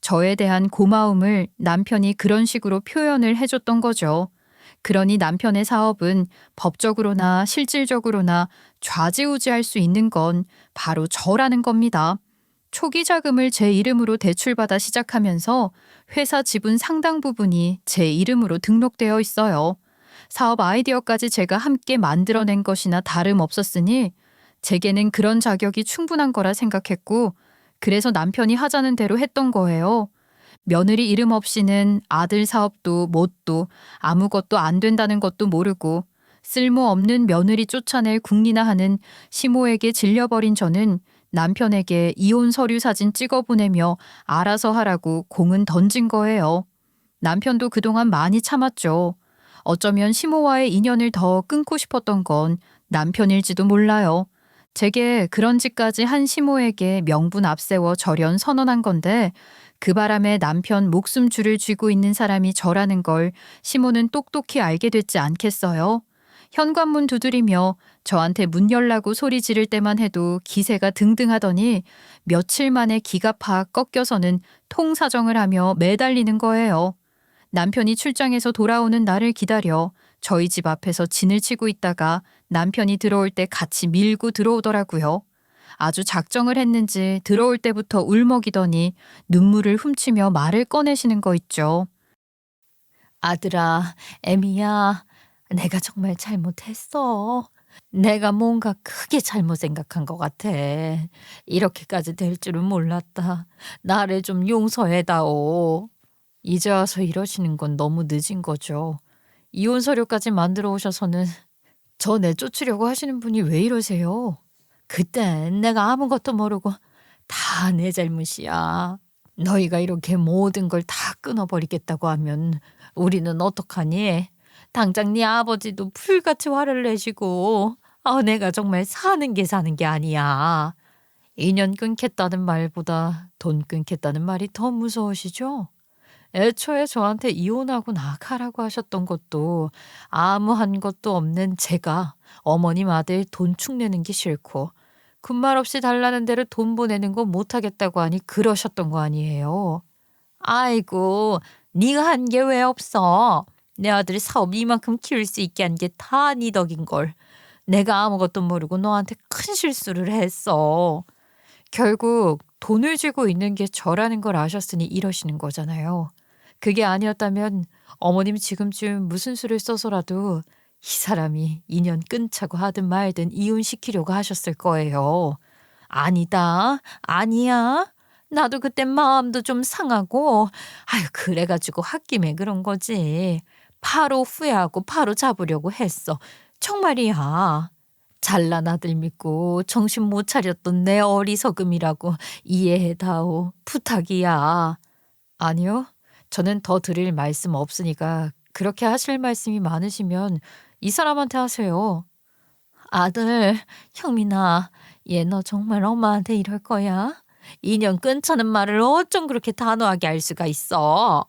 저에 대한 고마움을 남편이 그런 식으로 표현을 해줬던 거죠. 그러니 남편의 사업은 법적으로나 실질적으로나 좌지우지할 수 있는 건 바로 저라는 겁니다. 초기 자금을 제 이름으로 대출받아 시작하면서 회사 지분 상당 부분이 제 이름으로 등록되어 있어요. 사업 아이디어까지 제가 함께 만들어낸 것이나 다름없었으니 제게는 그런 자격이 충분한 거라 생각했고 그래서 남편이 하자는 대로 했던 거예요. 며느리 이름 없이는 아들 사업도 뭣도 아무것도 안 된다는 것도 모르고 쓸모없는 며느리 쫓아낼 궁리나 하는 시모에게 질려버린 저는 남편에게 이혼 서류 사진 찍어 보내며 알아서 하라고 공은 던진 거예요. 남편도 그동안 많이 참았죠. 어쩌면 시모와의 인연을 더 끊고 싶었던 건 남편일지도 몰라요. 제게 그런 짓까지 한 시모에게 명분 앞세워 절연 선언한 건데 그 바람에 남편 목숨줄을 쥐고 있는 사람이 저라는 걸 시모는 똑똑히 알게 됐지 않겠어요? 현관문 두드리며 저한테 문 열라고 소리 지를 때만 해도 기세가 등등하더니 며칠 만에 기가 팍 꺾여서는 통사정을 하며 매달리는 거예요. 남편이 출장에서 돌아오는 날을 기다려 저희 집 앞에서 진을 치고 있다가 남편이 들어올 때 같이 밀고 들어오더라고요. 아주 작정을 했는지 들어올 때부터 울먹이더니 눈물을 훔치며 말을 꺼내시는 거 있죠. 아들아, 애미야, 내가 정말 잘못했어. 내가 뭔가 크게 잘못 생각한 것 같아. 이렇게까지 될 줄은 몰랐다. 나를 좀 용서해다오. 이제 와서 이러시는 건 너무 늦은 거죠. 이혼 서류까지 만들어 오셔서는 저 내쫓으려고 하시는 분이 왜 이러세요? 그땐 내가 아무것도 모르고 다 내 잘못이야. 너희가 이렇게 모든 걸 다 끊어버리겠다고 하면 우리는 어떡하니? 당장 네 아버지도 불같이 화를 내시고 내가 정말 사는 게 사는 게 아니야. 인연 끊겠다는 말보다 돈 끊겠다는 말이 더 무서우시죠? 애초에 저한테 이혼하고 나가라고 하셨던 것도 아무한 것도 없는 제가 어머님 아들 돈 축내는 게 싫고 군말 없이 달라는 대로 돈 보내는 거 못하겠다고 하니 그러셨던 거 아니에요. 아이고, 네가 한 게 왜 없어? 내 아들이 사업 이만큼 키울 수 있게 한 게 다 네 덕인걸. 내가 아무것도 모르고 너한테 큰 실수를 했어. 결국 돈을 쥐고 있는 게 저라는 걸 아셨으니 이러시는 거잖아요. 그게 아니었다면 어머님 지금쯤 무슨 수를 써서라도 이 사람이 인연 끊자고 하든 말든 이혼시키려고 하셨을 거예요. 아니다. 아니야. 나도 그때 마음도 좀 상하고 그래가지고 홧김에 그런 거지. 바로 후회하고 바로 잡으려고 했어. 정말이야. 잘난 아들 믿고 정신 못 차렸던 내 어리석음이라고 이해해다오. 부탁이야. 아니요. 저는 더 드릴 말씀 없으니까 그렇게 하실 말씀이 많으시면 이 사람한테 하세요. 아들, 형민아, 얘 너 정말 엄마한테 이럴 거야? 인연 끊자는 말을 어쩜 그렇게 단호하게 할 수가 있어?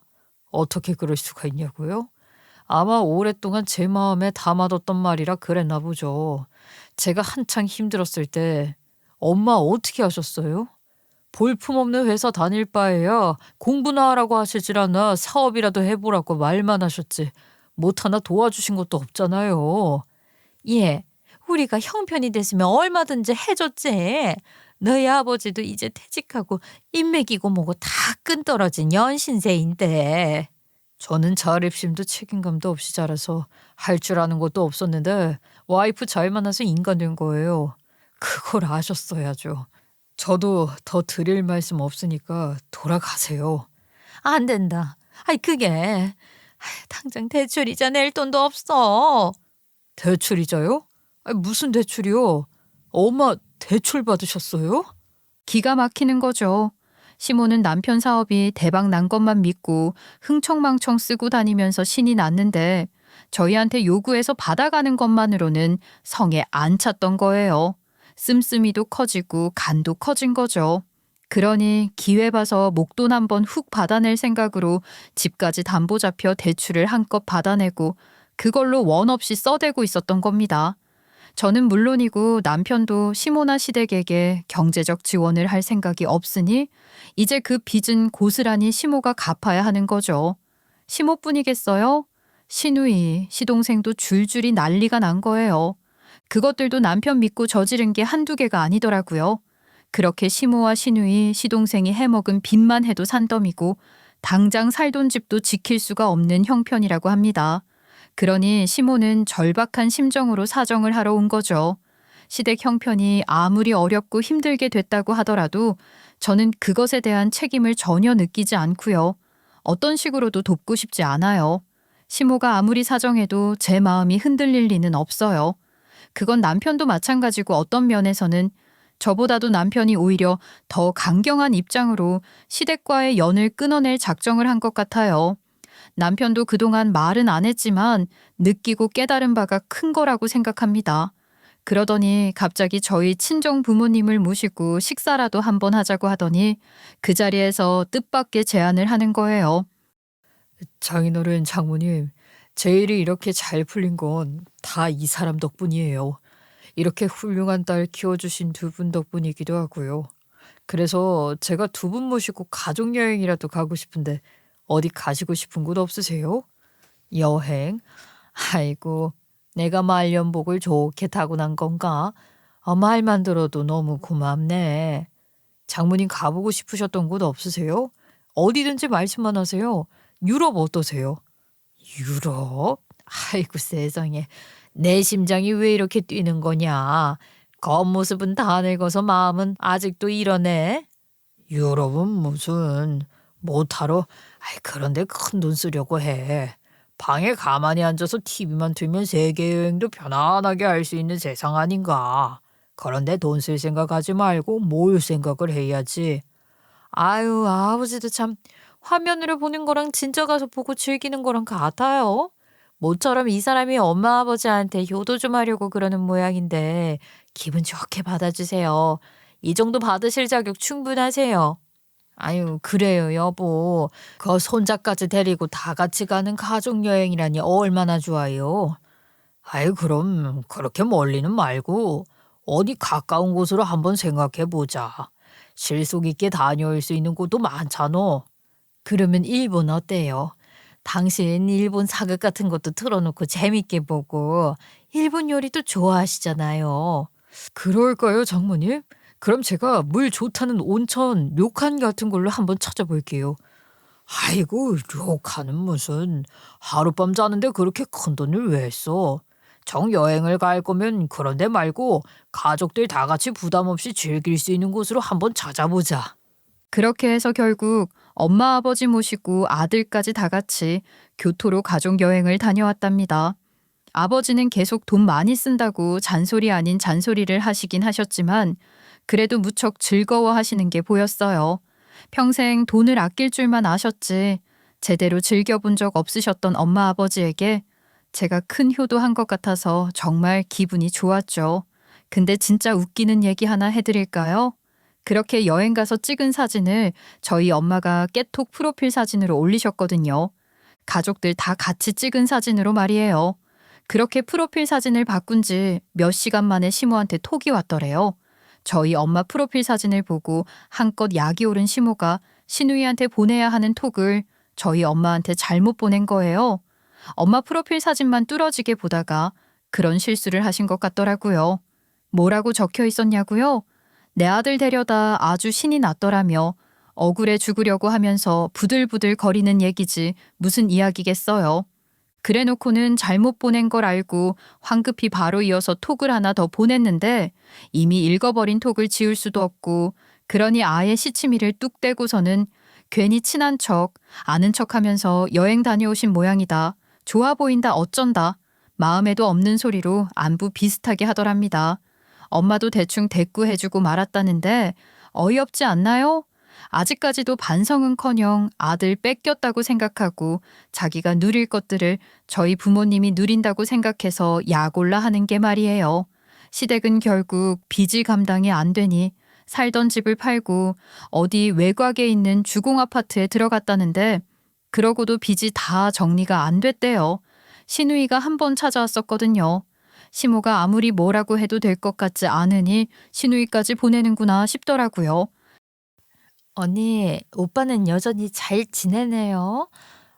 어떻게 그럴 수가 있냐고요? 아마 오랫동안 제 마음에 담아뒀던 말이라 그랬나 보죠. 제가 한창 힘들었을 때 엄마 어떻게 하셨어요? 볼품없는 회사 다닐 바에야 공부나 하라고 하시질 않아 사업이라도 해보라고 말만 하셨지. 못 하나 도와주신 것도 없잖아요. 예, 우리가 형편이 됐으면 얼마든지 해줬지. 너희 아버지도 이제 퇴직하고 인맥이고 뭐고 다 끈떨어진 연신세인데. 저는 자립심도 책임감도 없이 자라서 할 줄 아는 것도 없었는데 와이프 잘 만나서 인간 된 거예요. 그걸 아셨어야죠. 저도 더 드릴 말씀 없으니까 돌아가세요. 안 된다. 그게 당장 대출이자 낼 돈도 없어. 대출이자요? 무슨 대출이요? 엄마 대출 받으셨어요? 기가 막히는 거죠. 시모는 남편 사업이 대박 난 것만 믿고 흥청망청 쓰고 다니면서 신이 났는데 저희한테 요구해서 받아가는 것만으로는 성에 안 찼던 거예요. 씀씀이도 커지고 간도 커진 거죠. 그러니 기회 봐서 목돈 한번 훅 받아낼 생각으로 집까지 담보 잡혀 대출을 한껏 받아내고 그걸로 원 없이 써대고 있었던 겁니다. 저는 물론이고 남편도 시모나 시댁에게 경제적 지원을 할 생각이 없으니 이제 그 빚은 고스란히 시모가 갚아야 하는 거죠. 시모뿐이겠어요? 시누이, 시동생도 줄줄이 난리가 난 거예요. 그것들도 남편 믿고 저지른 게 한두 개가 아니더라고요. 그렇게 시모와 시누이, 시동생이 해먹은 빚만 해도 산더미고 당장 살던 집도 지킬 수가 없는 형편이라고 합니다. 그러니 시모는 절박한 심정으로 사정을 하러 온 거죠. 시댁 형편이 아무리 어렵고 힘들게 됐다고 하더라도 저는 그것에 대한 책임을 전혀 느끼지 않고요. 어떤 식으로도 돕고 싶지 않아요. 시모가 아무리 사정해도 제 마음이 흔들릴 리는 없어요. 그건 남편도 마찬가지고 어떤 면에서는 저보다도 남편이 오히려 더 강경한 입장으로 시댁과의 연을 끊어낼 작정을 한 것 같아요. 남편도 그동안 말은 안 했지만 느끼고 깨달은 바가 큰 거라고 생각합니다. 그러더니 갑자기 저희 친정 부모님을 모시고 식사라도 한번 하자고 하더니 그 자리에서 뜻밖의 제안을 하는 거예요. 장인어른 장모님, 제 일이 이렇게 잘 풀린 건 다 이 사람 덕분이에요. 이렇게 훌륭한 딸 키워주신 두 분 덕분이기도 하고요. 그래서 제가 두 분 모시고 가족여행이라도 가고 싶은데 어디 가시고 싶은 곳 없으세요? 여행? 아이고, 내가 말년복을 좋게 타고난 건가? 말만 들어도 너무 고맙네. 장모님 가보고 싶으셨던 곳 없으세요? 어디든지 말씀만 하세요. 유럽 어떠세요? 유럽? 아이고 세상에. 내 심장이 왜 이렇게 뛰는 거냐. 겉모습은 다 늙어서 마음은 아직도 이러네. 유럽은 무슨 못하러 그런데 큰 돈 쓰려고 해. 방에 가만히 앉아서 TV만 틀면 세계 여행도 편안하게 할 수 있는 세상 아닌가. 그런데 돈 쓸 생각하지 말고 모을 생각을 해야지. 아유, 아버지도 참 화면으로 보는 거랑 진짜 가서 보고 즐기는 거랑 같아요. 모처럼 이 사람이 엄마 아버지한테 효도 좀 하려고 그러는 모양인데 기분 좋게 받아주세요. 이 정도 받으실 자격 충분하세요. 아유, 그래요, 여보. 그 손자까지 데리고 다 같이 가는 가족 여행이라니 얼마나 좋아요. 아유, 그럼 그렇게 멀리는 말고 어디 가까운 곳으로 한번 생각해 보자. 실속 있게 다녀올 수 있는 곳도 많잖아. 그러면 일본 어때요? 당신 일본 사극 같은 것도 틀어놓고 재밌게 보고 일본 요리도 좋아하시잖아요. 그럴까요, 장모님? 그럼 제가 물 좋다는 온천, 료칸 같은 걸로 한번 찾아볼게요. 아이고, 료칸은 무슨 하룻밤 자는데 그렇게 큰 돈을 왜 써? 정여행을 갈 거면 그런 데 말고 가족들 다 같이 부담 없이 즐길 수 있는 곳으로 한번 찾아보자. 그렇게 해서 결국 엄마 아버지 모시고 아들까지 다 같이 교토로 가족 여행을 다녀왔답니다. 아버지는 계속 돈 많이 쓴다고 잔소리 아닌 잔소리를 하시긴 하셨지만 그래도 무척 즐거워하시는 게 보였어요. 평생 돈을 아낄 줄만 아셨지 제대로 즐겨본 적 없으셨던 엄마 아버지에게 제가 큰 효도한 것 같아서 정말 기분이 좋았죠. 근데 진짜 웃기는 얘기 하나 해드릴까요? 그렇게 여행 가서 찍은 사진을 저희 엄마가 깨톡 프로필 사진으로 올리셨거든요. 가족들 다 같이 찍은 사진으로 말이에요. 그렇게 프로필 사진을 바꾼 지 몇 시간 만에 시모한테 톡이 왔더래요. 저희 엄마 프로필 사진을 보고 한껏 약이 오른 시모가 신우이한테 보내야 하는 톡을 저희 엄마한테 잘못 보낸 거예요. 엄마 프로필 사진만 뚫어지게 보다가 그런 실수를 하신 것 같더라고요. 뭐라고 적혀 있었냐고요? 내 아들 데려다 아주 신이 났더라며 억울해 죽으려고 하면서 부들부들 거리는 얘기지 무슨 이야기겠어요. 그래놓고는 잘못 보낸 걸 알고 황급히 바로 이어서 톡을 하나 더 보냈는데 이미 읽어버린 톡을 지울 수도 없고 그러니 아예 시치미를 뚝 떼고서는 괜히 친한 척, 아는 척하면서 여행 다녀오신 모양이다. 좋아 보인다 어쩐다. 마음에도 없는 소리로 안부 비슷하게 하더랍니다. 엄마도 대충 대꾸해주고 말았다는데 어이없지 않나요? 아직까지도 반성은커녕 아들 뺏겼다고 생각하고 자기가 누릴 것들을 저희 부모님이 누린다고 생각해서 약올라 하는 게 말이에요. 시댁은 결국 빚이 감당이 안 되니 살던 집을 팔고 어디 외곽에 있는 주공 아파트에 들어갔다는데 그러고도 빚이 다 정리가 안 됐대요. 시누이가 한 번 찾아왔었거든요. 시모가 아무리 뭐라고 해도 될 것 같지 않으니 시누이까지 보내는구나 싶더라고요. 언니, 오빠는 여전히 잘 지내네요.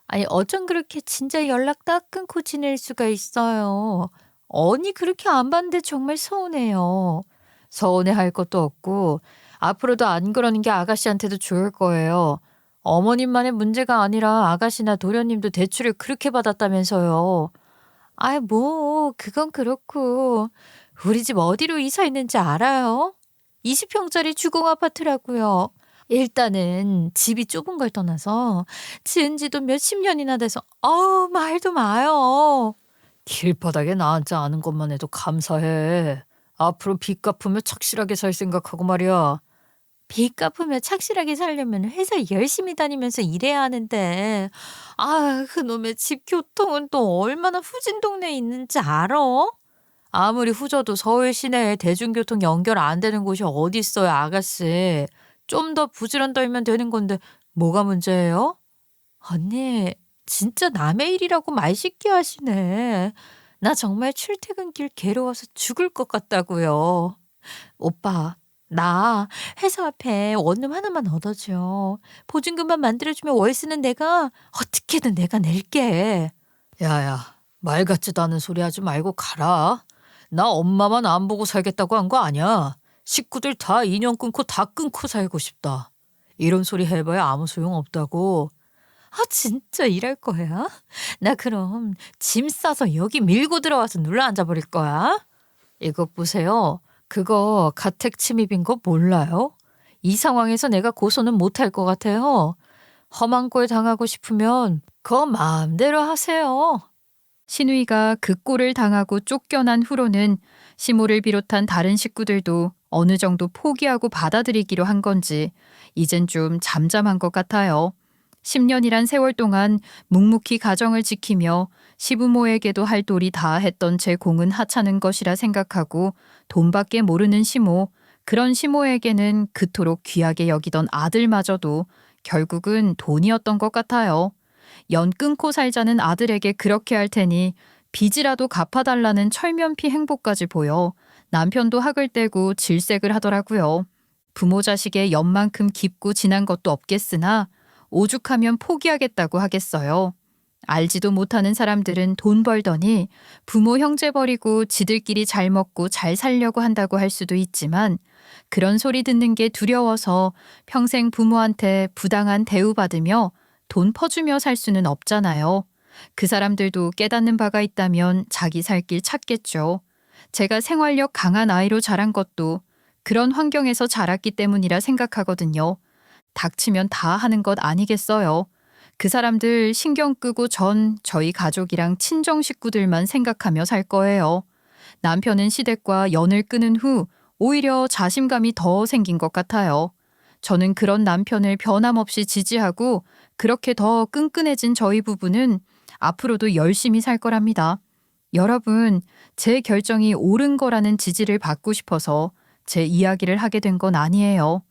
아니, 어쩜 그렇게 진짜 연락 딱 끊고 지낼 수가 있어요. 언니 그렇게 안 봤는데 정말 서운해요. 서운해할 것도 없고 앞으로도 안 그러는 게 아가씨한테도 좋을 거예요. 어머님만의 문제가 아니라 아가씨나 도련님도 대출을 그렇게 받았다면서요. 아이, 뭐 그건 그렇고 우리 집 어디로 이사했는지 알아요? 20평짜리 주공 아파트라고요. 일단은 집이 좁은 걸 떠나서 지은 지도 몇십 년이나 돼서 말도 마요. 길바닥에 나앉지 않은 것만 해도 감사해. 앞으로 빚 갚으며 착실하게 살 생각하고 말이야. 빚 갚으며 착실하게 살려면 회사 열심히 다니면서 일해야 하는데 그놈의 집 교통은 또 얼마나 후진 동네에 있는지 알아? 아무리 후져도 서울 시내에 대중교통 연결 안 되는 곳이 어디 있어요, 아가씨. 좀 더 부지런 떨면 되는 건데 뭐가 문제예요? 언니, 진짜 남의 일이라고 말 쉽게 하시네. 나 정말 출퇴근길 괴로워서 죽을 것 같다고요. 오빠, 나 회사 앞에 원룸 하나만 얻어줘. 보증금만 만들어주면 월세는 어떻게든 내가 낼게. 야야, 말 같지도 않은 소리 하지 말고 가라. 나 엄마만 안 보고 살겠다고 한 거 아니야. 식구들 다 인연 끊고 다 끊고 살고 싶다. 이런 소리 해봐야 아무 소용 없다고. 진짜 이럴 거야? 나 그럼 짐 싸서 여기 밀고 들어와서 눌러 앉아버릴 거야. 이것 보세요. 그거 가택 침입인 거 몰라요? 이 상황에서 내가 고소는 못할 것 같아요. 험한 꼴 당하고 싶으면 그거 마음대로 하세요. 시누이가 그 꼴을 당하고 쫓겨난 후로는 시모를 비롯한 다른 식구들도 어느 정도 포기하고 받아들이기로 한 건지 이젠 좀 잠잠한 것 같아요. 10년이란 세월 동안 묵묵히 가정을 지키며 시부모에게도 할 도리 다 했던 제 공은 하찮은 것이라 생각하고 돈밖에 모르는 시모, 그런 시모에게는 그토록 귀하게 여기던 아들마저도 결국은 돈이었던 것 같아요. 연 끊고 살자는 아들에게 그렇게 할 테니 빚이라도 갚아달라는 철면피 행보까지 보여 남편도 학을 떼고 질색을 하더라고요. 부모 자식의 연만큼 깊고 진한 것도 없겠으나 오죽하면 포기하겠다고 하겠어요. 알지도 못하는 사람들은 돈 벌더니 부모 형제 버리고 지들끼리 잘 먹고 잘 살려고 한다고 할 수도 있지만 그런 소리 듣는 게 두려워서 평생 부모한테 부당한 대우받으며 돈 퍼주며 살 수는 없잖아요. 그 사람들도 깨닫는 바가 있다면 자기 살 길 찾겠죠. 제가 생활력 강한 아이로 자란 것도 그런 환경에서 자랐기 때문이라 생각하거든요. 닥치면 다 하는 것 아니겠어요. 그 사람들 신경 끄고 전 저희 가족이랑 친정 식구들만 생각하며 살 거예요. 남편은 시댁과 연을 끊은 후 오히려 자신감이 더 생긴 것 같아요. 저는 그런 남편을 변함없이 지지하고 그렇게 더 끈끈해진 저희 부부는 앞으로도 열심히 살 거랍니다. 여러분, 제 결정이 옳은 거라는 지지를 받고 싶어서 제 이야기를 하게 된 건 아니에요.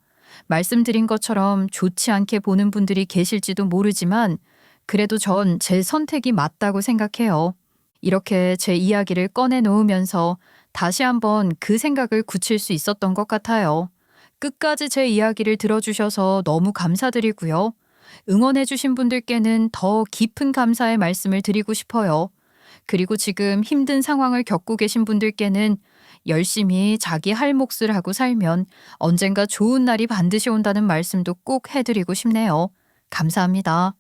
말씀드린 것처럼 좋지 않게 보는 분들이 계실지도 모르지만 그래도 전 제 선택이 맞다고 생각해요. 이렇게 제 이야기를 꺼내 놓으면서 다시 한번 그 생각을 굳힐 수 있었던 것 같아요. 끝까지 제 이야기를 들어주셔서 너무 감사드리고요. 응원해주신 분들께는 더 깊은 감사의 말씀을 드리고 싶어요. 그리고 지금 힘든 상황을 겪고 계신 분들께는 열심히 자기 할 몫을 하고 살면 언젠가 좋은 날이 반드시 온다는 말씀도 꼭 해드리고 싶네요. 감사합니다.